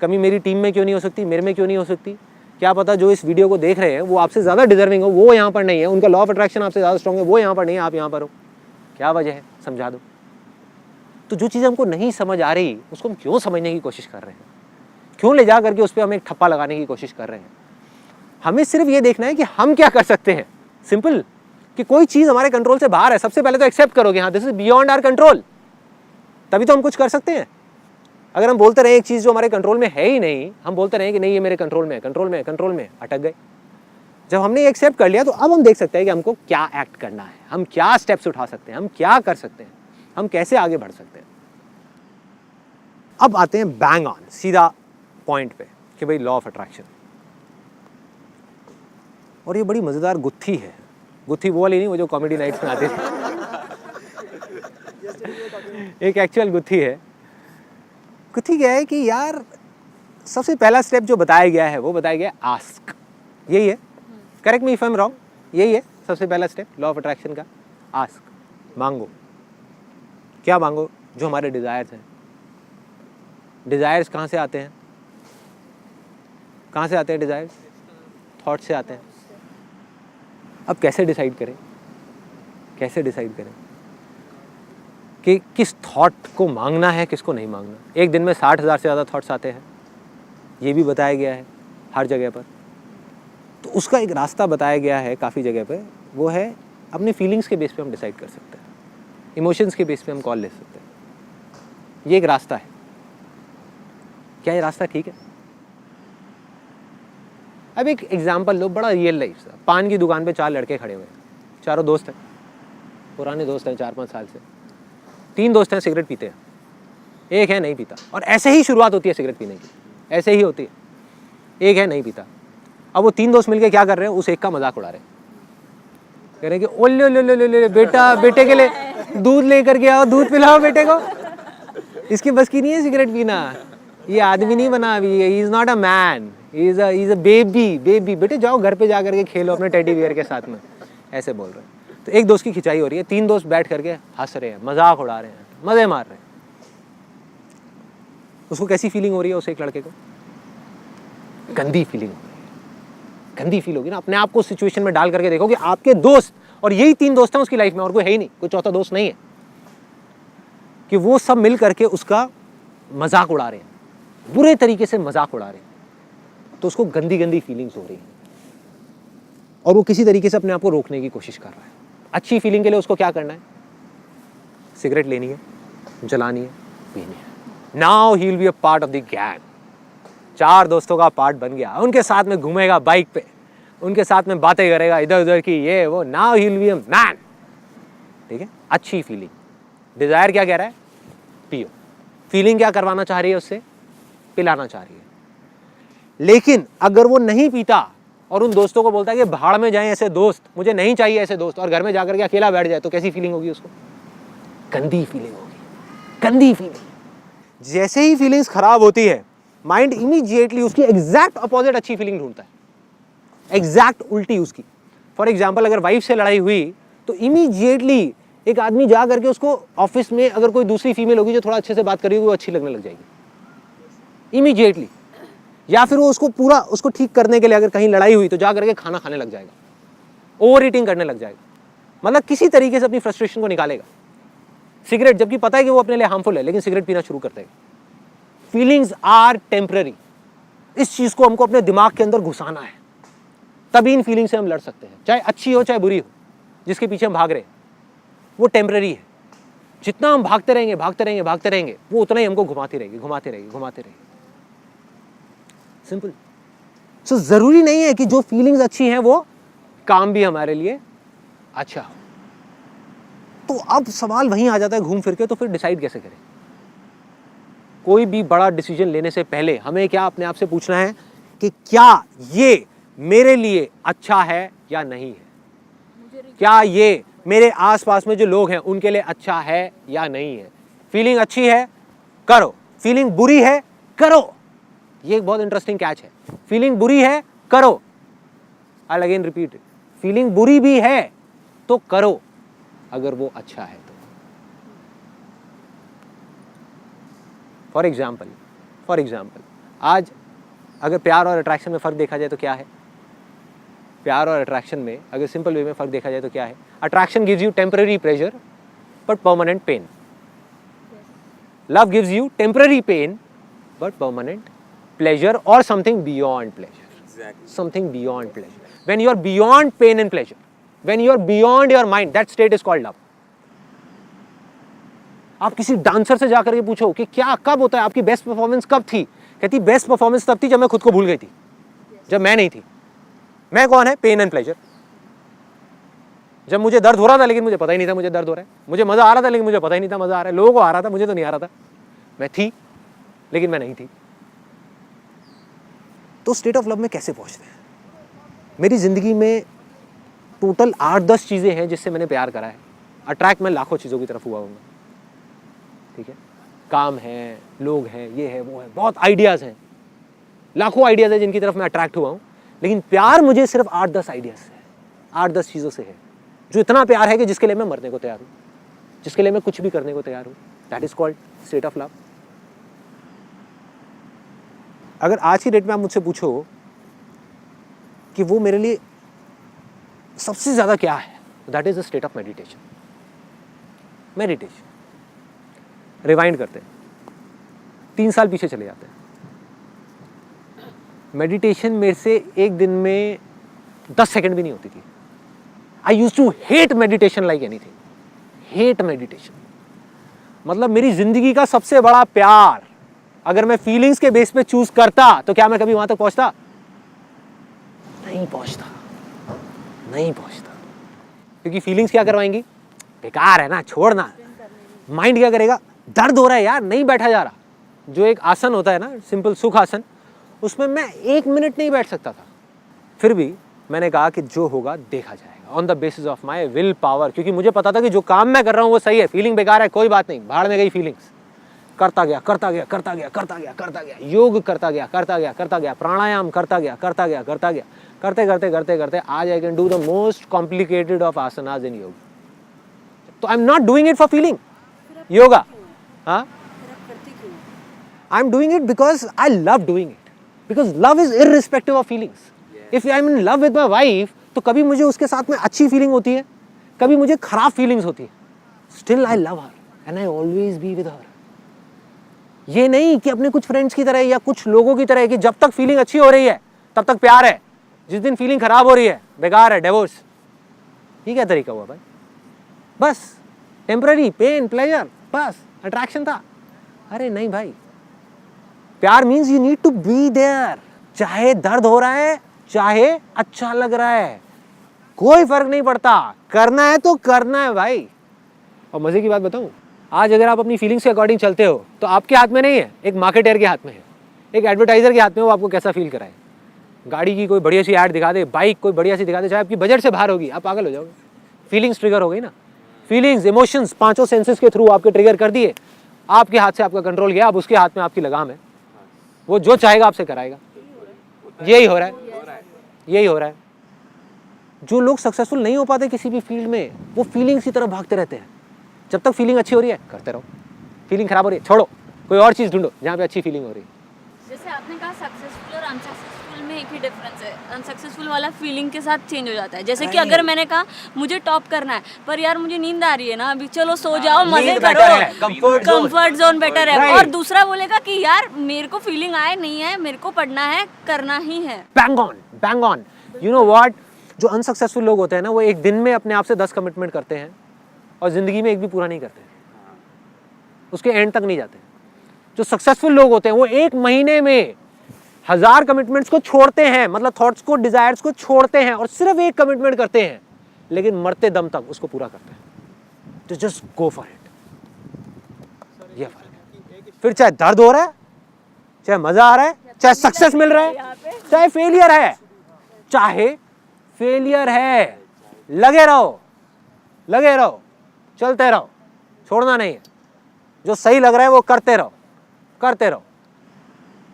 कमी मेरी टीम में क्यों नहीं हो सकती? मेरे में क्यों नहीं हो सकती? क्या पता जो इस वीडियो को देख रहे हैं वो आपसे ज़्यादा डिजर्विंग हो, वो यहाँ पर नहीं है, उनका लॉ ऑफ अट्रैक्शन आपसे ज़्यादा स्ट्रॉन्ग है, वो यहाँ पर नहीं है, आप यहाँ पर हो। क्या वजह है? समझा दो। तो जो चीज़ हमको नहीं समझ आ रही उसको हम क्यों समझने की कोशिश कर रहे हैं? क्यों ले जा करके उस पर हम एक ठप्पा लगाने की कोशिश कर रहे हैं? हमें सिर्फ ये देखना है कि हम क्या कर सकते हैं। सिंपल, कि कोई चीज़ हमारे कंट्रोल से बाहर है, सबसे पहले तो एक्सेप्ट करोगे, हाँ this is beyond our control, तभी तो हम कुछ कर सकते हैं। अगर हम बोलते रहे एक चीज़ जो हमारे कंट्रोल में है ही नहीं, हम बोलते रहे कि नहीं ये मेरे कंट्रोल में है, कंट्रोल में है, कंट्रोल में है, अटक गए। जब हमने एक्सेप्ट कर लिया तो अब हम देख सकते हैं कि हमको क्या एक्ट करना है, हम क्या स्टेप्स उठा सकते हैं, हम क्या कर सकते हैं, हम कैसे आगे बढ़ सकते हैं। अब आते हैं बैंग ऑन, सीधा पॉइंट पे कि भाई लॉ ऑफ अट्रैक्शन। और ये बड़ी मज़ेदार गुत्थी है, गुत्थी वो वाली नहीं, वो जो कॉमेडी नाइट्स में आती थी। एक एक्चुअल गुत्थी है। गुत्थी क्या है कि यार सबसे पहला स्टेप जो बताया गया है वो बताया गया आस्क, यही है, correct me if I am wrong, यही है सबसे पहला स्टेप लॉ ऑफ अट्रैक्शन का, आस्क, मांगो। क्या मांगो? जो हमारे डिज़ायर्स हैं। डिज़ायर्स कहाँ से आते हैं? कहाँ से आते हैं डिज़ायर्स? थॉट से आते हैं। अब कैसे डिसाइड करें, कैसे डिसाइड करें कि किस थॉट को मांगना है, किसको नहीं मांगना? एक दिन में 60,000 से ज़्यादा थॉट्स आते हैं, ये भी बताया गया है हर जगह पर। तो उसका एक रास्ता बताया गया है काफ़ी जगह पे, वो है अपनी फीलिंग्स के बेस पे हम डिसाइड कर सकते हैं, इमोशंस के बेस पे हम कॉल ले सकते हैं। ये एक रास्ता है। क्या ये रास्ता ठीक है? अब एक एग्जांपल लो, बड़ा रियल लाइफ सा। पान की दुकान पे 4 लड़के खड़े हुए हैं, चारों दोस्त हैं, पुराने दोस्त हैं 4-5 साल से। 3 दोस्त हैं सिगरेट पीते हैं, एक है नहीं पीता। और ऐसे ही शुरुआत होती है सिगरेट पीने की, ऐसे ही होती है। एक है नहीं पीता। अब वो 3 दोस्त मिलके क्या कर रहे हैं? उस एक का मजाक उड़ा रहे हैं, कह रहे हैं कि ओले ले ले ले बेटा, बेटे के लिए दूध लेकर के आओ, दूध पिलाओ बेटे को। इसकी बस की नहीं है सिगरेट पीना, ये आदमी नहीं बना अभी, he is not a man, he is a baby. बेटे जाओ घर पे जा करके खेलो अपने टेडी बियर के साथ में, ऐसे बोल रहे हैं। तो एक दोस्त की खिंचाई हो रही है, 3 दोस्त बैठ करके हंस रहे हैं, मजाक उड़ा रहे हैं, मजे मार रहे हैं। उसको कैसी फीलिंग हो रही है? उस एक लड़के को गंदी फीलिंग हो रही है, गंदी फील होगी ना। अपने आप को सिचुएशन में डाल करके देखो कि आपके दोस्त, और यही 3 दोस्त हैं उसकी लाइफ में, और कोई है ही नहीं, कोई चौथा दोस्त नहीं है, कि वो सब मिल करके उसका मजाक उड़ा रहे हैं, बुरे तरीके से मजाक उड़ा रहे हैं। तो उसको गंदी गंदी फीलिंग्स हो रही हैं और वो किसी तरीके से अपने आप को रोकने की कोशिश कर रहा है। अच्छी फीलिंग के लिए उसको क्या करना है? सिगरेट लेनी है, जलानी है, पीनी है। Now he will be a part of the gang. 4 दोस्तों का पार्ट बन गया, उनके साथ में घूमेगा बाइक पे, उनके साथ में बातें करेगा इधर उधर की, ये वो। Now he will be a man. ठीक है, अच्छी फीलिंग। डिजायर क्या कह रहा है? पियो। फीलिंग क्या करवाना चाह रही है उससे? पिलाना चाह रही है। लेकिन अगर वो नहीं पीता और उन दोस्तों को बोलता है कि भाड़ में जाएं ऐसे दोस्त, मुझे नहीं चाहिए ऐसे दोस्त, और घर में जाकर के अकेला बैठ जाए, तो कैसी फीलिंग होगी उसको? गंदी फीलिंग होगी, गंदी फीलिंग। जैसे ही फीलिंग्स खराब होती है, माइंड इमीडिएटली उसकी एग्जैक्ट अपोजिट अच्छी फीलिंग ढूंढता है, एग्जैक्ट उल्टी उसकी। फॉर एग्जाम्पल, अगर वाइफ से लड़ाई हुई तो इमीडिएटली एक आदमी जा करके उसको ऑफिस में अगर कोई दूसरी फीमेल होगी जो थोड़ा अच्छे से बात कर रही होगी, वो अच्छी लगने लग जाएगी इमीडिएटली। या फिर वो उसको पूरा उसको ठीक करने के लिए अगर कहीं लड़ाई हुई तो जा करके खाना खाने लग जाएगा, ओवर ईटिंग करने लग जाएगा, मतलब किसी तरीके से अपनी फ्रस्ट्रेशन को निकालेगा। सिगरेट, जबकि पता है कि वो अपने लिए हार्मफुल है, लेकिन सिगरेट पीना शुरू कर देगा। Feelings are temporary. इस चीज को हमको अपने दिमाग के अंदर घुसाना है, तभी इन फीलिंग से हम लड़ सकते हैं, चाहे अच्छी हो चाहे बुरी हो। जिसके पीछे हम भाग रहे हैं वो टेम्पररी है। जितना हम भागते रहेंगे भागते रहेंगे भागते रहेंगे, वो उतना ही हमको घुमाती रहेगी घुमाती रहेगी घुमाती रहेगी। सिंपल। सो जरूरी नहीं है कि जो फीलिंग्स अच्छी हैं वो काम भी हमारे लिए अच्छा हो। तो अब सवाल वहीं आ जाता है घूम फिर के, तो फिर डिसाइड कैसे करें? कोई भी बड़ा डिसीजन लेने से पहले हमें क्या अपने आप से पूछना है कि क्या ये मेरे लिए अच्छा है या नहीं है? क्या ये मेरे आसपास में जो लोग हैं उनके लिए अच्छा है या नहीं है? फीलिंग अच्छी है, करो। फीलिंग बुरी है, करो। ये एक बहुत इंटरेस्टिंग कैच है। फीलिंग बुरी है, करो। आई अगेन रिपीट, फीलिंग बुरी भी है तो करो, अगर वो अच्छा है तो। फॉर एग्जाम्पल आज अगर प्यार और अट्रैक्शन में फ़र्क देखा जाए तो क्या है? प्यार और अट्रैक्शन में अगर सिंपल वे में फ़र्क देखा जाए तो क्या है? Attraction gives you temporary pleasure but permanent pain. Love gives you temporary pain but permanent pleasure or something beyond pleasure. Exactly. Something beyond pleasure. When you are beyond pain and pleasure, when you are beyond your mind, that state is called love. आप किसी dancer से जाकर के पूछो कि क्या कब होता है, आपकी बेस्ट परफॉर्मेंस कब थी? कहती बेस्ट परफॉर्मेंस तब थी जब मैं खुद को भूल गई थी, जब मैं नहीं थी। मैं कौन है? Pain and pleasure. जब मुझे दर्द हो रहा था लेकिन मुझे पता ही नहीं था मुझे दर्द हो रहा है, मुझे मजा आ रहा था लेकिन मुझे पता ही नहीं था मजा आ रहा है, लोगों को आ रहा था मुझे तो नहीं आ रहा था, मैं थी लेकिन मैं नहीं थी। तो स्टेट ऑफ लव में कैसे पहुंचते हैं? मेरी जिंदगी में टोटल 8-10 चीजें हैं जिससे मैंने प्यार करा है। अट्रैक्ट मैं लाखों चीजों की तरफ हुआ हूँ, ठीक है, काम है, लोग हैं, ये है, वो है, बहुत आइडियाज हैं, लाखों आइडियाज हैं जिनकी तरफ मैं अट्रैक्ट हुआ हूँ। लेकिन प्यार मुझे सिर्फ 8-10 आइडियाज से है, 8-10 चीजों से है, जो इतना प्यार है कि जिसके लिए मैं मरने को तैयार हूँ, जिसके लिए मैं कुछ भी करने को तैयार हूँ। That is called state of love. अगर आज की डेट में आप मुझसे पूछो कि वो मेरे लिए सबसे ज्यादा क्या है, that is the state of meditation. Meditation. Rewind करते हैं, 3 साल पीछे चले जाते हैं। मेडिटेशन मेरे से एक दिन में 10 सेकंड भी नहीं होती थी। I use to hate meditation like anything, hate meditation. मतलब मेरी जिंदगी का सबसे बड़ा प्यार अगर मैं फीलिंग्स के बेस पे चूज करता तो क्या मैं कभी वहां तक पहुंचता? नहीं पहुंचता, नहीं पहुंचता। क्योंकि फीलिंग्स क्या करवाएंगी? बेकार है ना, छोड़ना। माइंड क्या करेगा? दर्द हो रहा है यार, नहीं बैठा जा रहा। जो एक आसन होता है ना, सिंपल सुख आसन, उसमें मैं 1 मिनट नहीं बैठ सकता था। फिर भी मैंने कहा कि जो होगा देखा जाएगा, on the basis of my will power. क्योंकि मुझे पता था कि जो काम मैं कर रहा हूँ वो सही है। फीलिंग बेकार है, कोई बात नहीं, भाड़ में गई फीलिंग्स। करता गया, करता गया, करता गया, करता गया, करता गया, योग करता गया, करता गया, करता गया, प्राणायाम करता गया, करता गया, करता गया, करते करते करते करते आज I can do the most complicated of asanas in yoga. तो I am not doing it for feeling yoga, हाँ, I am doing it because I love doing it, because love is irrespective of feelings. If I am in love with my wife तो कभी मुझे उसके साथ में अच्छी feeling होती है, कभी मुझे खराब फीलिंग्स होती है, still I love her and I always be with her. ये नहीं कि अपने कुछ फ्रेंड्स की तरह या कुछ लोगों की तरह कि जब तक फीलिंग अच्छी हो रही है तब तक प्यार है, जिस दिन फीलिंग खराब हो रही है बेकार है, डिवोर्स। ये क्या तरीका हुआ भाई? बस टेम्पररी पेन प्लेजर, बस अट्रैक्शन था। अरे नहीं भाई, प्यार means you need to be there. चाहे दर्द हो रहा है, चाहे अच्छा लग रहा है, कोई फर्क नहीं पड़ता, करना है तो करना है भाई। और मजे की बात बताऊं, आज अगर आप अपनी फीलिंग्स के अकॉर्डिंग चलते हो तो आपके हाथ में नहीं है, एक मार्केटर के हाथ में है, एक एडवर्टाइजर के हाथ में, वो आपको कैसा फील कराए। गाड़ी की कोई बढ़िया सी ऐड दिखा दे, बाइक कोई बढ़िया सी दिखा दे, चाहे आपकी बजट से बाहर होगी, आप पागल हो जाओगे। फीलिंग्स ट्रिगर हो गई ना, फीलिंग्स इमोशंस 5 सेंसेस के थ्रू आपके ट्रिगर कर दिए, आपके हाथ से आपका कंट्रोल गया, अब उसके हाथ में आपकी लगाम है, वो जो चाहेगा आपसे कराएगा। यही हो रहा है, यही हो रहा है। जो लोग सक्सेसफुल नहीं हो पाते किसी भी फील्ड में, वो फीलिंग्स की तरफ भागते रहते हैं। जब तक फीलिंग अच्छी हो रही है करते रहो, फीलिंग खराब हो रही है छोड़ो, कोई और चीज़ ढूंढो जहाँ पे अच्छी फीलिंग हो रही है। जैसे आपने कहा सक्सेसफुल और अनसक्सेसफुल में एक ही डिफरेंस है। अनसक्सेसफुल वाला फीलिंग के साथ चेंज हो जाता है। जैसे कि अगर मैंने कहा मुझे टॉप करना है पर यार मुझे नींद आ रही है ना, अभी चलो सो जाओ, मजे करो, कंफर्ट जोन बेटर है। और दूसरा बोलेगा कि यार मेरे को फीलिंग आए नहीं है, मेरे को पढ़ना है, करना ही है। Bang on, bang on. You know what, जो अनसक्सेसफुल लोग होते हैं ना, वो एक दिन में अपने आप से 10 कमिटमेंट करते हैं और जिंदगी में एक भी पूरा नहीं करते, उसके एंड तक नहीं जाते। जो सक्सेसफुल लोग होते हैं वो 1 महीने में 1000 कमिटमेंट्स को छोड़ते हैं, मतलब थॉट्स को, डिजायर्स को छोड़ते हैं और सिर्फ एक कमिटमेंट करते हैं, लेकिन मरते दम तक उसको पूरा करते हैं। तो जस्ट गो फॉर इट। ये फर्क है। फिर चाहे दर्द हो रहा है, चाहे मजा आ रहा है, चाहे सक्सेस मिल रहा है, चाहे फेलियर है, चाहे फेलियर है, लगे रहो, लगे रहो, चलते रहो, छोड़ना नहीं है। जो सही लग रहा है वो करते रहो, करते रहो।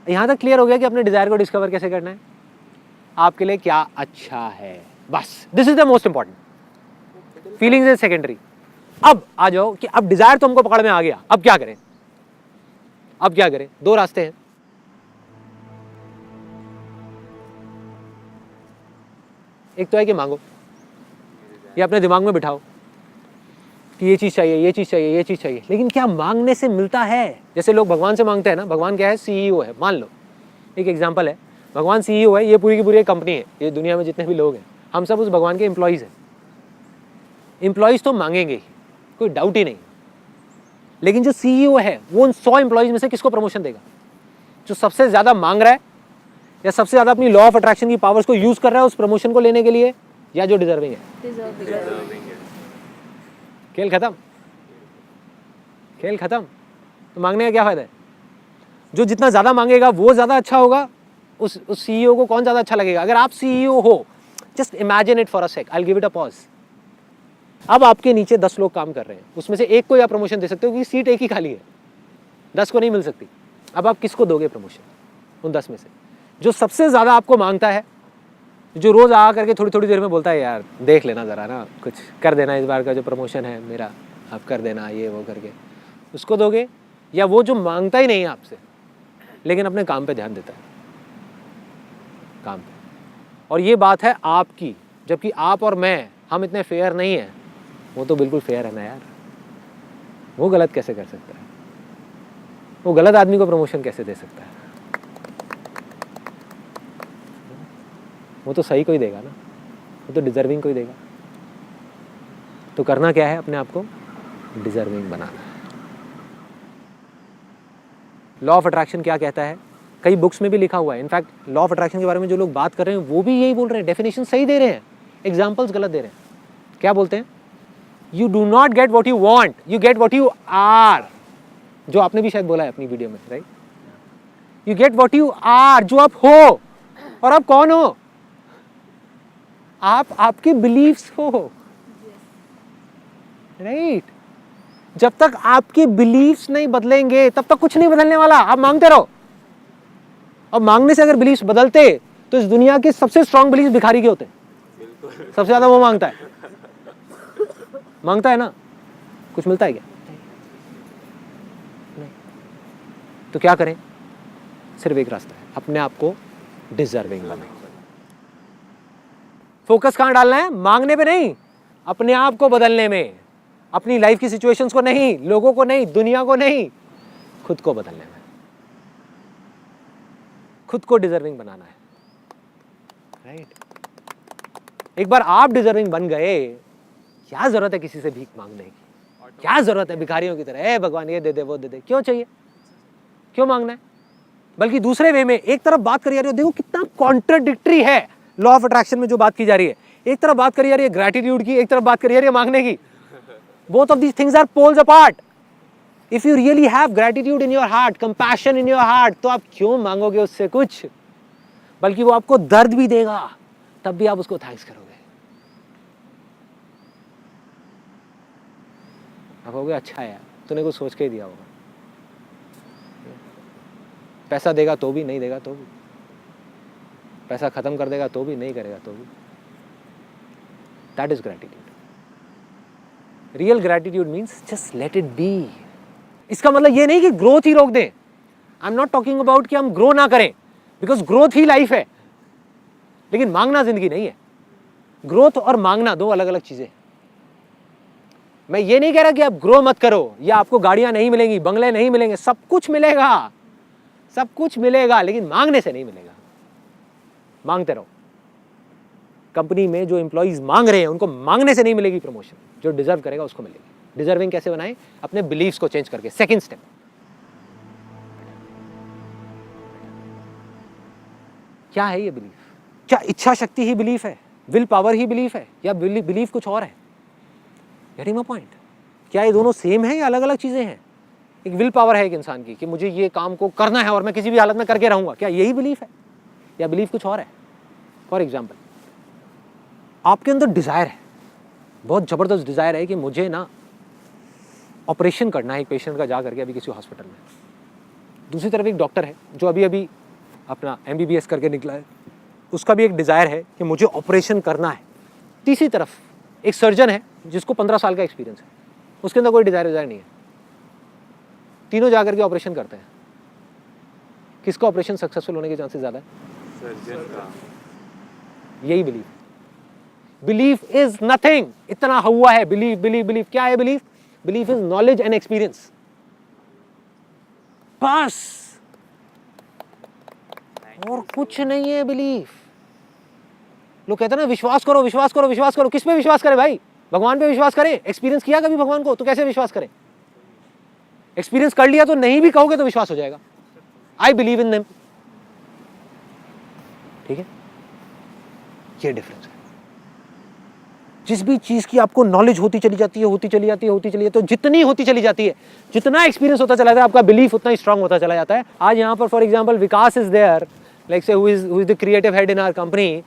यहां तक क्लियर हो गया कि अपने डिजायर को डिस्कवर कैसे करना है, आपके लिए क्या अच्छा है, बस this is the most important. Feelings is secondary. अब आ जाओ कि अब डिजायर तो हमको पकड़ में आ गया, अब क्या करें? अब क्या करें? 2 रास्ते हैं। एक तो है कि मांगो, ये अपने दिमाग में बिठाओ कि ये चीज़ चाहिए, ये चीज़ चाहिए, ये चीज़ चाहिए। लेकिन क्या मांगने से मिलता है? जैसे लोग भगवान से मांगते हैं ना, भगवान क्या है? CEO है। मान लो एक एग्जांपल है, भगवान CEO है, ये पूरी की पूरी एक कंपनी है, ये दुनिया में जितने भी लोग हैं हम सब उस भगवान के एम्प्लॉयज़ हैं। एम्प्लॉयज़ तो मांगेंगे ही, कोई डाउट ही नहीं। लेकिन जो CEO है वो उन 100 एम्प्लॉयज़ में से किसको प्रमोशन देगा? जो सबसे ज़्यादा मांग रहा है या सबसे ज़्यादा अपनी लॉ ऑफ अट्रैक्शन की पावर्स को यूज़ कर रहा है उस प्रमोशन को लेने के लिए, या जो डिजर्विंग है? खेल खत्म, खेल खत्म। तो मांगने का क्या फ़ायदा है? जो जितना ज़्यादा मांगेगा वो ज़्यादा अच्छा होगा। उस सीईओ को कौन ज़्यादा अच्छा लगेगा? अगर आप सीईओ हो, just imagine it for a sec, I will give it a pause. अब आपके नीचे 10 लोग काम कर रहे हैं, उसमें से एक को या प्रमोशन दे सकते हो क्योंकि सीट एक ही खाली है, 10 को नहीं मिल सकती। अब आप किसको दोगे प्रमोशन उन 10 में से? जो सबसे ज़्यादा आपको मांगता है, जो रोज़ आ करके थोड़ी थोड़ी देर में बोलता है यार देख लेना ज़रा ना, कुछ कर देना, इस बार का जो प्रमोशन है मेरा आप कर देना, ये वो करके, उसको दोगे? या वो जो मांगता ही नहीं है आपसे लेकिन अपने काम पे ध्यान देता है, काम पे? और ये बात है आपकी, जबकि आप और मैं, हम इतने फेयर नहीं हैं। वो तो बिल्कुल फेयर है ना यार, वो गलत कैसे कर सकता है? वो गलत आदमी को प्रमोशन कैसे दे सकता है? वो तो सही को ही देगा ना, वो तो डिजर्विंग को ही देगा। तो करना क्या है? अपने आप को डिजर्विंग बनाना है। लॉ ऑफ अट्रैक्शन क्या कहता है? कई बुक्स में भी लिखा हुआ है। इनफैक्ट लॉ ऑफ अट्रैक्शन के बारे में जो लोग बात कर रहे हैं वो भी यही बोल रहे हैं, डेफिनेशन सही दे रहे हैं, एग्जाम्पल्स गलत दे रहे हैं। क्या बोलते हैं? You do not get what you want, you get what you are. जो आपने भी शायद बोला है अपनी वीडियो में, right? You get what you are, जो आप हो। और आप कौन हो? आप आपके बिलीव्स हो, राइट? जब तक आपके बिलीव्स नहीं बदलेंगे तब तक कुछ नहीं बदलने वाला। आप मांगते रहो, और मांगने से अगर बिलीव्स बदलते तो इस दुनिया के सबसे स्ट्रांग बिलीव्स भिखारी के होते हैं। सबसे ज्यादा वो मांगता है, मांगता है ना, कुछ मिलता है क्या? नहीं। तो क्या करें? सिर्फ एक रास्ता है, अपने आप को डिजर्विंग बनाएं। फोकस कहां डालना है? मांगने पे नहीं, अपने आप को बदलने में। अपनी लाइफ की सिचुएशंस को नहीं, लोगों को नहीं, दुनिया को नहीं, खुद को बदलने में, खुद को डिजर्विंग बनाना है, राइट? एक बार आप डिजर्विंग बन गए, क्या जरूरत है किसी से भीख मांगने की? क्या जरूरत है भिखारियों की तरह, ए भगवान ये दे दे वो दे दे? क्यों चाहिए? क्यों मांगना है? बल्कि दूसरे वे में, एक तरफ बात करी जा रही है, देखो कितना कॉन्ट्राडिक्टरी है लॉ ऑफ अट्रैक्शन में जो बात की जा रही है। एक तरफ बात करी जा रही है ग्रैटिट्यूड की, एक तरफ बात करी जा रही है मांगने की। Both of these things are poles apart. If you really have gratitude in your heart, compassion in your heart, तो आप क्यों मांगोगे उससे कुछ? बल्कि वो आपको दर्द भी देगा, तब भी आप उसको थैंक्स करोगे। आप कहोगे अच्छा है यार, तूने कुछ सोच के ही दिया होगा। पैसा देगा तो भी, नहीं देगा तो भी, पैसा खत्म कर देगा तो भी, नहीं करेगा तो भी। That is gratitude. Real gratitude means just let it be. इसका मतलब ये नहीं कि ग्रोथ ही रोक दें। आई एम नॉट टॉकिंग अबाउट कि हम ग्रो ना करें, बिकॉज ग्रोथ ही लाइफ है, लेकिन मांगना जिंदगी नहीं है। ग्रोथ और मांगना दो अलग अलग चीजें। मैं ये नहीं कह रहा कि आप ग्रो मत करो, या आपको गाड़ियां नहीं मिलेंगी, बंगले नहीं मिलेंगे, सब कुछ मिलेगा, सब कुछ मिलेगा, लेकिन मांगने से नहीं मिलेगा। मांगते रहो। कंपनी में जो एम्प्लॉइज मांग रहे हैं उनको मांगने से नहीं मिलेगी प्रमोशन, जो डिजर्व करेगा उसको मिलेगी। डिजर्विंग कैसे बनाएं? अपने बिलीव्स को चेंज करके। सेकंड स्टेप, क्या है ये बिलीफ? क्या इच्छा शक्ति ही बिलीफ है, विल पावर ही बिलीफ है, या बिलीफ कुछ और है? Getting my point? क्या ये दोनों सेम है या अलग अलग चीजें हैं? एक विल पावर है एक इंसान की कि मुझे ये काम को करना है और मैं किसी भी हालत में करके रहूंगा, क्या यही बिलीफ है या बिलीफ कुछ और है? फॉर एग्जाम्पल, आपके अंदर डिजायर है, बहुत जबरदस्त डिजायर है कि मुझे ना ऑपरेशन करना है एक पेशेंट का जा करके अभी किसी हॉस्पिटल में। दूसरी तरफ एक डॉक्टर है जो अभी अभी अपना MBBS करके निकला है, उसका भी एक डिजायर है कि मुझे ऑपरेशन करना है। तीसरी तरफ एक सर्जन है जिसको 15 साल का एक्सपीरियंस है, उसके अंदर कोई डिजायर नहीं है। तीनों जा करके ऑपरेशन करते हैं, किसका ऑपरेशन सक्सेसफुल होने के चांसेस ज्यादा है? सर्जन का। यही बिलीफ। बिलीफ इज नथिंग, इतना हुआ है बिलीफ बिलीफ बिलीफ। क्या है belief? Belief is knowledge and experience, बस, और कुछ नहीं है बिलीफ। लोग कहते हैं ना विश्वास करो विश्वास करो विश्वास करो। किस पे विश्वास करें भाई? भगवान पे विश्वास करें? एक्सपीरियंस किया कभी भगवान को तो कैसे विश्वास करें? एक्सपीरियंस कर लिया तो नहीं भी कहोगे तो विश्वास हो जाएगा। I believe in them. ठीक है, ये डिफरेंस है। जिस भी चीज़ की आपको नॉलेज होती चली जाती है, तो जितनी होती चली जाती है, जितना एक्सपीरियंस होता चला जाता है, आपका बिलीफ उतना ही स्ट्रांग होता चला जाता है। आज यहाँ पर for example Vikas is there, like say who is the creative head in our company,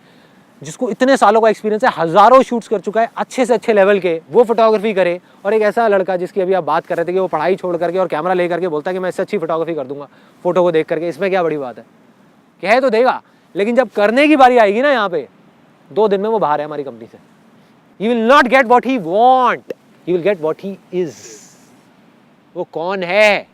जिसको इतने सालों का एक्सपीरियंस है, हज़ारों शूट्स कर चुका है अच्छे से अच्छे लेवल के, वो फोटोग्राफी करे, और एक ऐसा लड़का जिसकी अभी आप बात कर रहे थे कि वो पढ़ाई छोड़ करके और कैमरा ले करके बोलता है कि मैं इससे अच्छी फोटोग्राफी कर दूंगा फोटो को देख करके, इसमें क्या बड़ी बात है? कह तो देगा, लेकिन जब करने की बारी आएगी ना, यहाँ पे 2 दिन में वो बाहर है हमारी कंपनी से। You will not get what he want, you will get what he is। वो कौन है?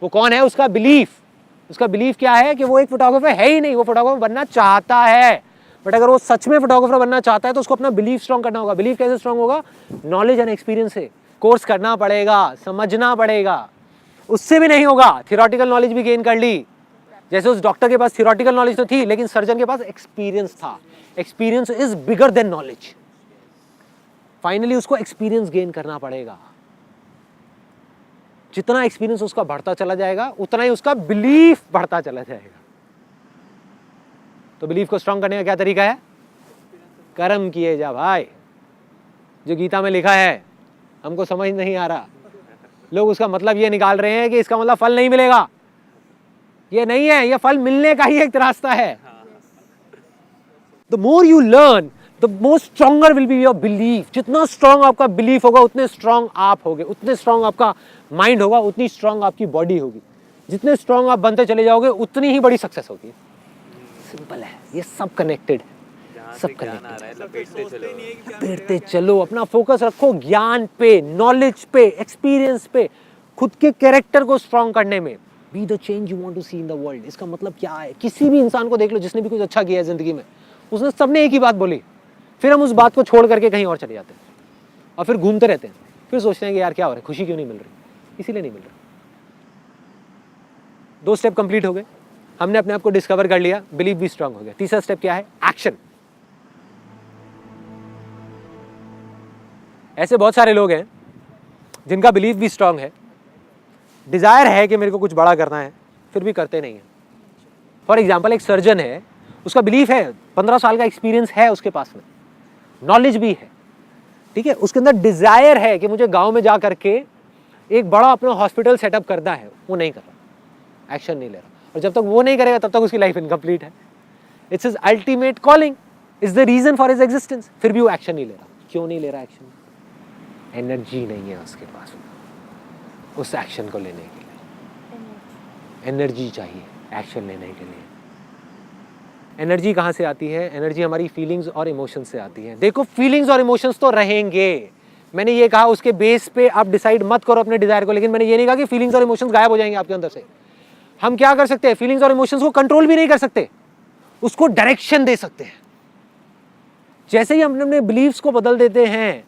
वो कौन है? उसका बिलीफ क्या है कि वो एक फोटोग्राफर है ही नहीं, वो फोटोग्राफर बनना चाहता है। बट अगर वो सच में फोटोग्राफर बनना चाहता है तो उसको अपना बिलीफ स्ट्रांग करना होगा। बिलीफ कैसे स्ट्रांग होगा? नॉलेज एंड एक्सपीरियंस से। कोर्स करना पड़ेगा, समझना पड़ेगा, उससे भी नहीं होगा। थियोरेटिकल नॉलेज भी गेन कर ली, जैसे उस डॉक्टर के पास थियोरेटिकल नॉलेज तो थी, लेकिन सर्जन के पास एक्सपीरियंस था। Experience is bigger than knowledge. Finally उसको एक्सपीरियंस गेन करना पड़ेगा। जितना एक्सपीरियंस उसका बढ़ता चला जाएगा, उतना ही उसका बिलीफ बढ़ता चला जाएगा। तो बिलीफ को स्ट्रांग करने का क्या तरीका है? कर्म किए जा भाई। जो गीता में लिखा है हमको समझ नहीं आ रहा, लोग उसका मतलब ये निकाल रहे हैं कि इसका मतलब फल नहीं मिलेगा। ये नहीं है, ये फल मिलने का ही एक रास्ता है। The more you learn, the more stronger will be your belief. जितना स्ट्रॉन्ग आपका बिलीफ होगा, उतने स्ट्रॉन्ग आप होगे, उतने स्ट्रॉन्ग आपका माइंड होगा, उतनी स्ट्रॉन्ग आपकी बॉडी होगी। जितने स्ट्रॉन्ग आप बनते चले जाओगे, उतनी ही बड़ी सक्सेस होगी। सिंपल है, ये सब कनेक्टेड है, सब कनेक्टेड। लपेटते चलो, अपना फोकस रखो ज्ञान पे, नॉलेज पे, एक्सपीरियंस पे, खुद के कैरेक्टर को स्ट्रॉन्ग करने में। Be the change you want to see in the world. इसका मतलब क्या है? किसी भी इंसान को देख लो जिसने भी कुछ अच्छा किया है जिंदगी में, उसने सबने एक ही बात बोली, फिर हम उस बात को छोड़ करके कहीं और चले जाते हैं और फिर घूमते रहते हैं, फिर सोचते हैं कि यार क्या हो रहा है, खुशी क्यों नहीं मिल रही? इसीलिए नहीं मिल रहा। 2 स्टेप कंप्लीट हो गए, हमने अपने आप को डिस्कवर कर लिया, बिलीफ भी स्ट्रांग हो गया। तीसरा स्टेप क्या है? एक्शन। ऐसे बहुत सारे लोग हैं जिनका बिलीफ भी स्ट्रांग है, डिजायर है कि मेरे को कुछ बड़ा करना है, फिर भी करते नहीं है। फॉर एग्जाम्पल, एक सर्जन है, उसका बिलीफ है, 15 साल का एक्सपीरियंस है उसके पास में, नॉलेज भी है, ठीक है, उसके अंदर डिजायर है कि मुझे गांव में जा करके एक बड़ा अपना हॉस्पिटल सेटअप करना है, वो नहीं कर रहा, एक्शन नहीं ले रहा। और जब तक वो नहीं करेगा तब तक उसकी लाइफ इनकम्प्लीट है। It's his ultimate calling, is the reason for his existence, फिर भी वो एक्शन नहीं ले रहा। क्यों नहीं ले रहा एक्शन? एनर्जी नहीं है उसके पास उस एक्शन को लेने के लिए। एनर्जी चाहिए एक्शन लेने के लिए। एनर्जी कहाँ से आती है? एनर्जी हमारी फीलिंग्स और इमोशंस से आती है। देखो, फीलिंग्स और इमोशंस तो रहेंगे, मैंने ये कहा उसके बेस पे आप डिसाइड मत करो अपने डिजायर को, लेकिन मैंने ये नहीं कहा कि फीलिंग्स और इमोशंस गायब हो जाएंगे आपके अंदर से। हम क्या कर सकते हैं? फीलिंग्स और इमोशंस को कंट्रोल भी नहीं कर सकते, उसको डायरेक्शन दे सकते हैं। जैसे ही हम अपने बिलीव्स को बदल देते हैं,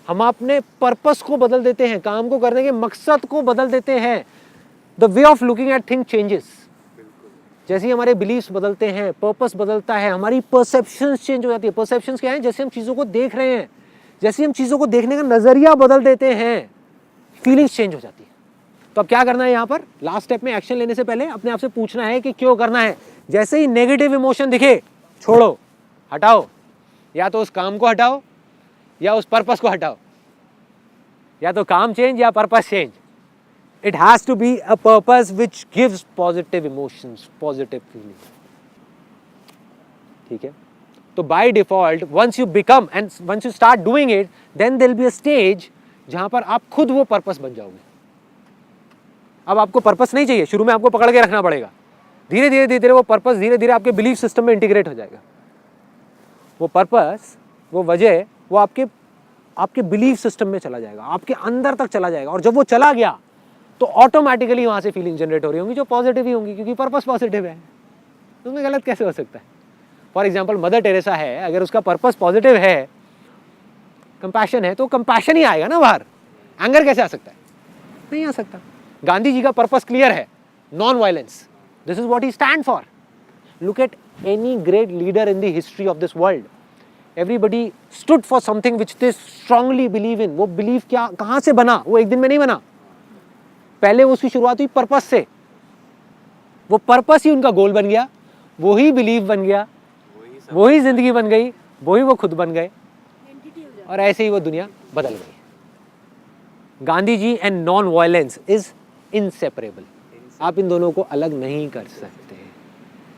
हम अपने पर्पस को बदल देते हैं, काम को करने के मकसद को बदल देते हैं, the way of looking at thing changes. जैसे ही हमारे बिलीव्स बदलते हैं, पर्पस बदलता है, हमारी परसेप्शंस चेंज हो जाती है। परसेप्शंस क्या है? जैसे हम चीज़ों को देख रहे हैं, जैसे हम चीज़ों को देखने का नज़रिया बदल देते हैं, फीलिंग्स चेंज हो जाती है। तो अब क्या करना है यहाँ पर? लास्ट स्टेप में एक्शन लेने से पहले अपने आप से पूछना है कि क्यों करना है। जैसे ही नेगेटिव इमोशन दिखे, छोड़ो, हटाओ, या तो उस काम को हटाओ या उस पर्पस को हटाओ, या तो काम चेंज या purpose change. It has to be a purpose which gives positive emotions, positive feelings. ठीक है? तो by default, once you become and once you start doing it, then there will be a stage जहाँ पर आप खुद वो purpose बन जाओगे। अब आपको पर्पस नहीं चाहिए, शुरू में आपको पकड़ के रखना पड़ेगा। धीरे धीरे धीरे धीरे वो पर्पस धीरे धीरे आपके बिलीफ सिस्टम में इंटीग्रेट हो जाएगा। वो पर्पस, वो वजह, वो आपके बिलीफ सिस्टम में चला जाएगा, आपके अंदर तक चला जाएगा। और जब वो चला गया तो ऑटोमेटिकली वहाँ से फीलिंग जनरेट हो रही होंगी जो पॉजिटिव ही होंगी, क्योंकि पर्पस पॉजिटिव है। तो उसमें गलत कैसे हो सकता है? फॉर एग्जाम्पल, मदर टेरेसा है, अगर उसका पर्पस पॉजिटिव है, कंपैशन है, तो कंपैशन ही आएगा ना बाहर। एंगर कैसे आ सकता है? नहीं आ सकता। गांधी जी का पर्पस क्लियर है, non violence, this is what he stand for. Look at any great leader in the history of this world, everybody stood for something which they strongly believe in. वो believe क्या, कहाँ से बना? वो एक दिन में नहीं बना, पहले उसकी शुरुआत हुई पर्पस से। वो पर्पस ही उनका गोल बन गया, वो ही बिलीव बन गया, वही ज़िंदगी बन गई, वही वो खुद बन गए, और ऐसे ही वो दुनिया बदल गई। Gandhi ji and non violence is inseparable. आप इन दोनों को अलग नहीं कर सकते।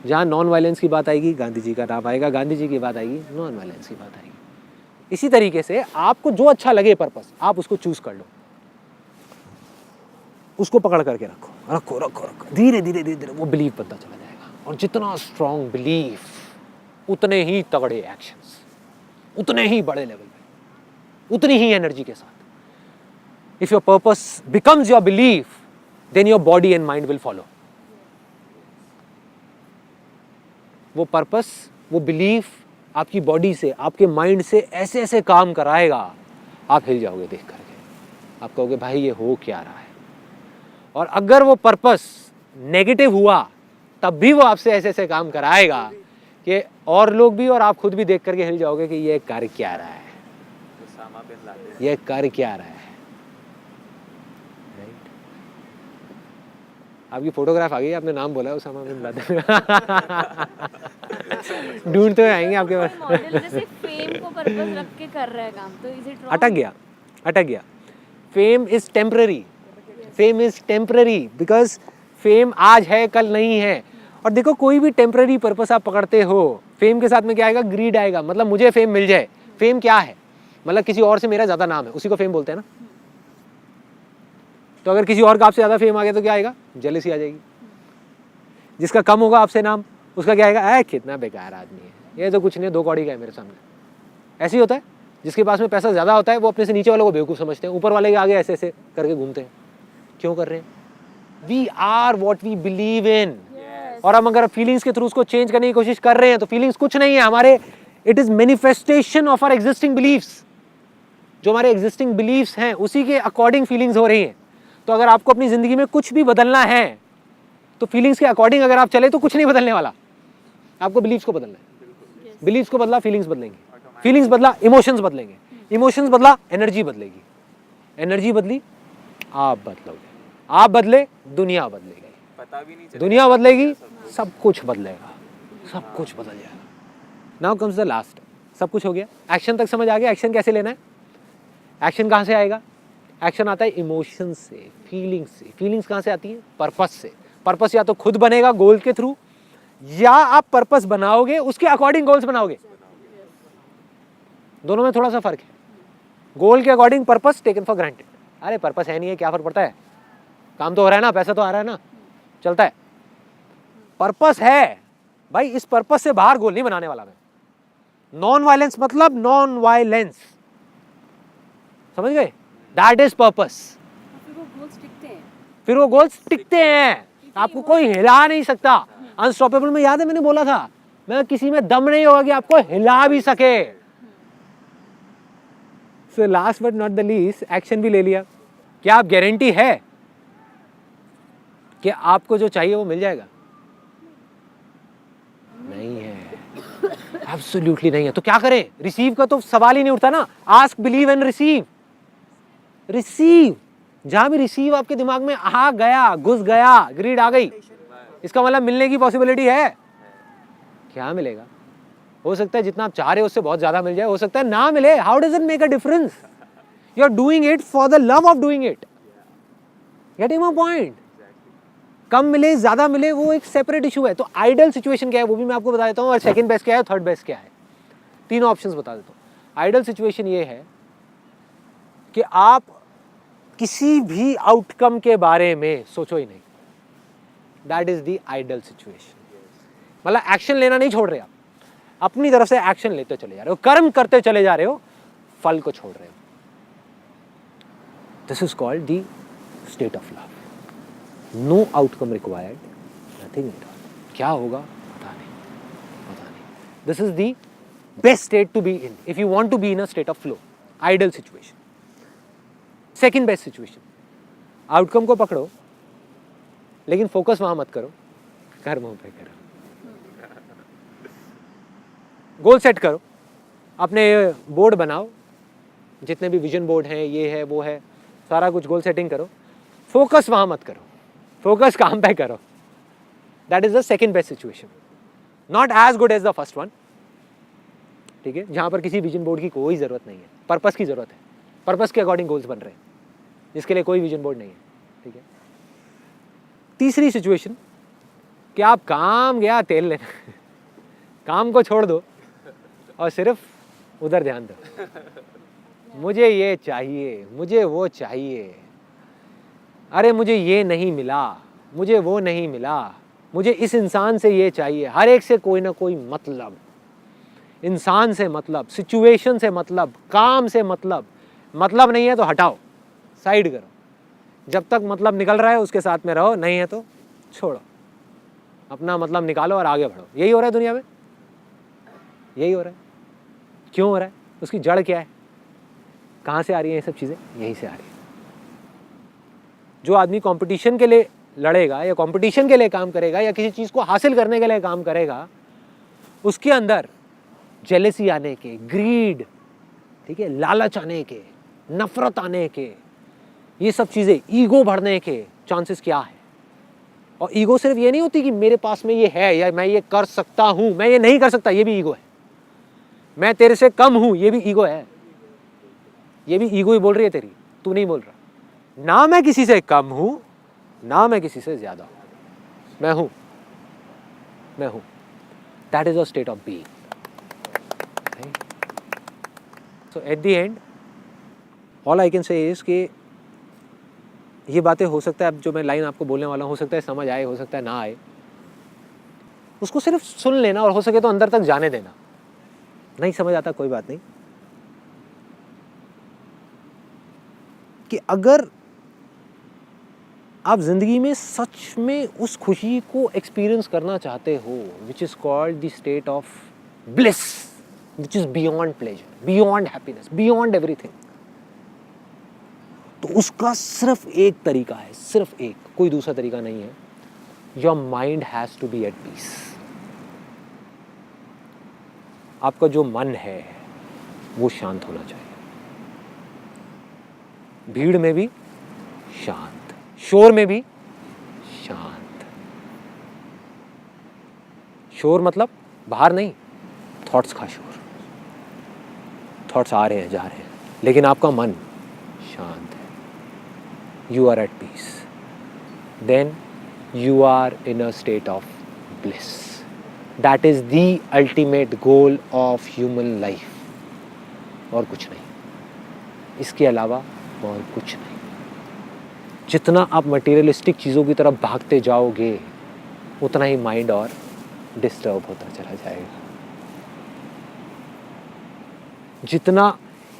जहाँ नॉन वायलेंस की बात आएगी गांधी जी का नाम आएगा, गांधी जी की बात आएगी नॉन वायलेंस की बात आएगी। इसी तरीके से आपको जो अच्छा लगे पर्पस, आप उसको चूज कर लो, उसको पकड़ करके रखो रखो रखो रखो, धीरे धीरे धीरे धीरे वो बिलीव बनता चला जाएगा। और जितना स्ट्रॉन्ग बिलीफ उतने ही तगड़े एक्शंस, उतने ही बड़े लेवल पे, उतनी ही एनर्जी के साथ। If your purpose becomes your belief, then your body and mind will follow. वो पर्पस, वो बिलीफ आपकी बॉडी से, आपके माइंड से ऐसे ऐसे काम कराएगा, आप हिल जाओगे देख करके। आप कहोगे भाई ये हो क्या रहा है। और अगर वो पर्पस नेगेटिव हुआ तब भी वो आपसे ऐसे ऐसे काम कराएगा कि और लोग भी और आप खुद भी देख करके हिल जाओगे कि ये कर क्या रहा है, ये कर क्या रहा है। राइट? आपकी फोटोग्राफ आ गई, आपने नाम बोला उसामा बिन लादेन। ढूंढते हुए आएंगे आपके पास। मॉडल जैसे फेम को पर्पस रख के कर रहा है काम, तो इज इट रॉन्ग? अटक गया। Fame is temporary, fame is temporary, because fame आज है कल नहीं है। और देखो कोई भी टेम्पररी पर्पस आप पकड़ते हो, फेम के साथ में क्या आएगा, ग्रीड आएगा। मतलब मुझे फेम मिल जाए। फेम क्या है, मतलब किसी और से मेरा ज्यादा नाम है, उसी को फेम बोलते हैं ना। तो अगर किसी और का आपसे ज्यादा फेम आ गया तो क्या आएगा, जेलसी आ जाएगी। जिसका कम होगा आपसे नाम, उसका क्या आएगा, कितना बेकार आदमी है, ये तो कुछ नहीं, 2 कौड़ी का है मेरे सामने। ऐसे ही होता है। जिसके पास में पैसा ज्यादा होता है वो अपने से नीचे वालों को बेवकूफ समझते हैं, ऊपर वाले के आगे ऐसे ऐसे करके घूमते हैं। क्यों कर रहे हैं? We are what we believe in. और हम अगर फीलिंग्स के थ्रू उसको चेंज करने की कोशिश कर रहे हैं तो फीलिंग्स कुछ नहीं है हमारे, it is manifestation of our existing beliefs. जो हमारे एग्जिस्टिंग बिलीव्स हैं उसी के अकॉर्डिंग फीलिंग्स हो रही हैं। तो अगर आपको अपनी जिंदगी में कुछ भी बदलना है तो फीलिंग्स के अकॉर्डिंग अगर आप चले तो कुछ नहीं बदलने वाला, आपको बिलीव्स को बदलना है। बिलीव्स को बदला फीलिंग्स बदलेंगे, फीलिंग्स बदला इमोशंस बदलेंगे, इमोशंस बदला एनर्जी बदलेगी, एनर्जी बदली आप बदलोगे, आप बदले दुनिया बदलेगी, पता भी नहीं, दुनिया बदलेगी, सब कुछ बदलेगा, सब कुछ बदल जाएगा। Now comes the last. सब कुछ हो गया, एक्शन तक समझ आ गया। एक्शन कैसे लेना है, एक्शन कहाँ से आएगा? एक्शन आता है इमोशन से, फीलिंग्स से। फीलिंग्स कहाँ से आती है? पर्पस से। पर्पस या तो खुद बनेगा गोल के थ्रू, या आप पर्पस बनाओगे उसके अकॉर्डिंग गोल्स बनाओगे। दोनों में थोड़ा सा फर्क है। गोल के according purpose taken for granted. अरे पर्पस है नहीं है, क्या फर्क पड़ता है, काम तो हो रहा है ना, पैसा तो आ रहा है ना, चलता है। पर्पस है भाई, इस पर्पस से बाहर गोल नहीं बनाने वाला मैं। नॉन वायलेंस मतलब नॉन वायलेंस, समझ गए? That is purpose. फिर वो गोल्स टिकते हैं, आपको कोई हिला नहीं सकता। अनस्टॉपेबल में याद है मैंने बोला था, मैं किसी में दम नहीं होगा कि आपको हिला भी सके। So last but not the least, action भी ले लिया। क्या आप गारंटी है कि आपको जो चाहिए वो मिल जाएगा? नहीं है, एब्सोल्युटली नहीं है। तो क्या करें? रिसीव का तो सवाल ही नहीं उठता ना। Ask, believe and receive. Receive, जहां भी रिसीव आपके दिमाग में आ गया, घुस गया, ग्रीड आ गई, इसका मतलब मिलने की पॉसिबिलिटी है। क्या मिलेगा? हो सकता है जितना आप चाह रहे हो उससे बहुत ज्यादा मिल जाए, हो सकता है ना मिले। How does it make a difference? You are doing it for the love of doing it. Getting my point? कम मिले ज्यादा मिले वो एक सेपरेट इशू है। तो आइडियल सिचुएशन क्या है वो भी मैं आपको बता देता हूँ, और सेकंड बेस्ट क्या है, थर्ड बेस्ट क्या है, तीनों ऑप्शंस बता देता हूँ। आइडियल सिचुएशन ये है कि आप किसी भी आउटकम के बारे में सोचो ही नहीं। That is the ideal situation. मतलब एक्शन लेना नहीं छोड़ रहे आप, अपनी तरफ से एक्शन लेते चले जा रहे हो, कर्म करते चले जा रहे हो, फल को छोड़ रहे हो। This is called the state of love. No outcome required, nothing at all. क्या होगा पता नहीं, पता नहीं। This is the best state to be in if you want to be in a state of flow, ideal situation. Second best situation, outcome को पकड़ो लेकिन focus वहां मत करो, कर्मों पे करो। गोल सेट करो, अपने बोर्ड बनाओ, जितने भी विजन बोर्ड हैं, ये है वो है, सारा कुछ गोल सेटिंग करो। फोकस वहां मत करो, फोकस काम पे करो। That is the second best situation. Not as good as the first one, ठीक है, जहाँ पर किसी विजन बोर्ड की कोई ज़रूरत नहीं है, पर्पस की ज़रूरत है, पर्पस के अकॉर्डिंग गोल्स बन रहे हैं, जिसके लिए कोई विजन बोर्ड नहीं है, ठीक है। तीसरी सिचुएशन कि आप काम गया तेल लेना, काम को छोड़ दो और सिर्फ उधर ध्यान दो, मुझे ये चाहिए, मुझे वो चाहिए, अरे मुझे ये नहीं मिला, मुझे वो नहीं मिला, मुझे इस इंसान से ये चाहिए, हर एक से कोई ना कोई मतलब, इंसान से मतलब, सिचुएशन से मतलब, काम से मतलब नहीं है तो हटाओ, साइड करो, जब तक मतलब निकल रहा है उसके साथ में रहो, नहीं है तो छोड़ो, अपना मतलब निकालो और आगे बढ़ो। यही हो रहा है दुनिया में, यही हो रहा है। क्यों हो रहा है? उसकी जड़ क्या है? कहाँ से आ रही है ये सब चीज़ें? यहीं से आ रही है। जो आदमी कंपटीशन के लिए लड़ेगा या कंपटीशन के लिए काम करेगा या किसी चीज़ को हासिल करने के लिए काम करेगा, उसके अंदर जेलेसी आने के, ग्रीड, ठीक है, लालच आने के, नफरत आने के, ये सब चीज़ें, ईगो बढ़ने के चांसेस क्या है। और ईगो सिर्फ ये नहीं होती कि मेरे पास में ये है या मैं ये कर सकता हूँ, मैं ये नहीं कर सकता, ये भी ईगो है। मैं तेरे से कम हूँ, ये भी ईगो है, ये भी ईगो ही बोल रही है तेरी, तू नहीं बोल रहा। ना मैं किसी से कम हूँ, ना मैं किसी से ज़्यादा हूँ, मैं हूँ, मैं हूँ। That is a state of being. So at the end all I can say is कि ये बातें हो सकता है, अब जो मैं लाइन आपको बोलने वाला हूँ, हो सकता है समझ आए, हो सकता है ना आए, उसको सिर्फ सुन लेना और हो सके तो अंदर तक जाने देना। नहीं समझ आता कोई बात नहीं, कि अगर आप जिंदगी में सच में उस खुशी को एक्सपीरियंस करना चाहते हो, which is called the state of bliss, which is beyond pleasure, beyond happiness, beyond everything, तो उसका सिर्फ एक तरीका है, सिर्फ एक, कोई दूसरा तरीका नहीं है। Your mind has to be at peace. आपका जो मन है वो शांत होना चाहिए, भीड़ में भी शांत, शोर में भी शांत। शोर मतलब बाहर नहीं, थॉट्स का शोर, थॉट्स आ रहे हैं जा रहे हैं, लेकिन आपका मन शांत है, you are at peace, then you are in a state of bliss. That is the ultimate goal of human life. और कुछ नहीं, इसके अलावा और कुछ नहीं। जितना आप मटेरियलिस्टिक चीज़ों की तरफ भागते जाओगे, उतना ही माइंड और डिस्टर्ब होता चला जाएगा। जितना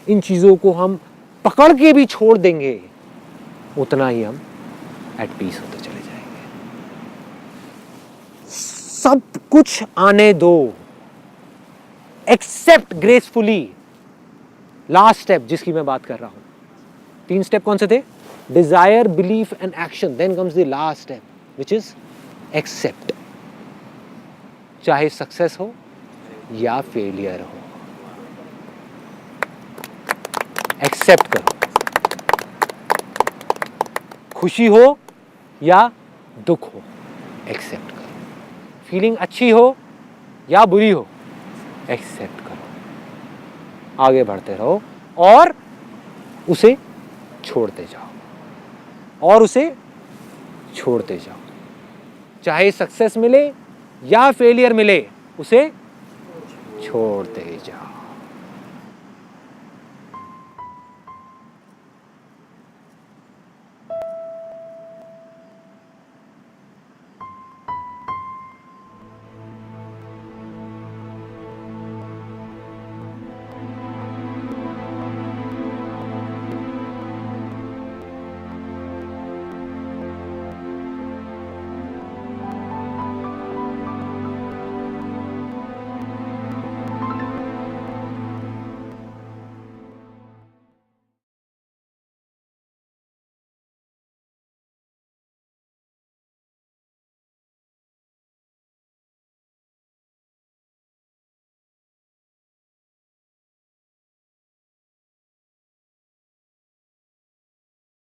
इन चीज़ों को हम पकड़ के भी छोड़ देंगे, उतना ही हम एट पीस होते चले जाएंगे। सब कुछ आने दो, एक्सेप्ट ग्रेसफुली। लास्ट स्टेप जिसकी मैं बात कर रहा हूं, 3 स्टेप कौन से थे? Desire, belief and action, then comes the last step which is accept. चाहे सक्सेस हो या फेलियर हो, एक्सेप्ट करो। खुशी हो या दुख हो, एक्सेप्ट करो। फीलिंग अच्छी हो या बुरी हो, एक्सेप्ट करो। आगे बढ़ते रहो और उसे छोड़ते जाओ, और उसे छोड़ते जाओ। चाहे सक्सेस मिले या फेलियर मिले, उसे छोड़ते जाओ।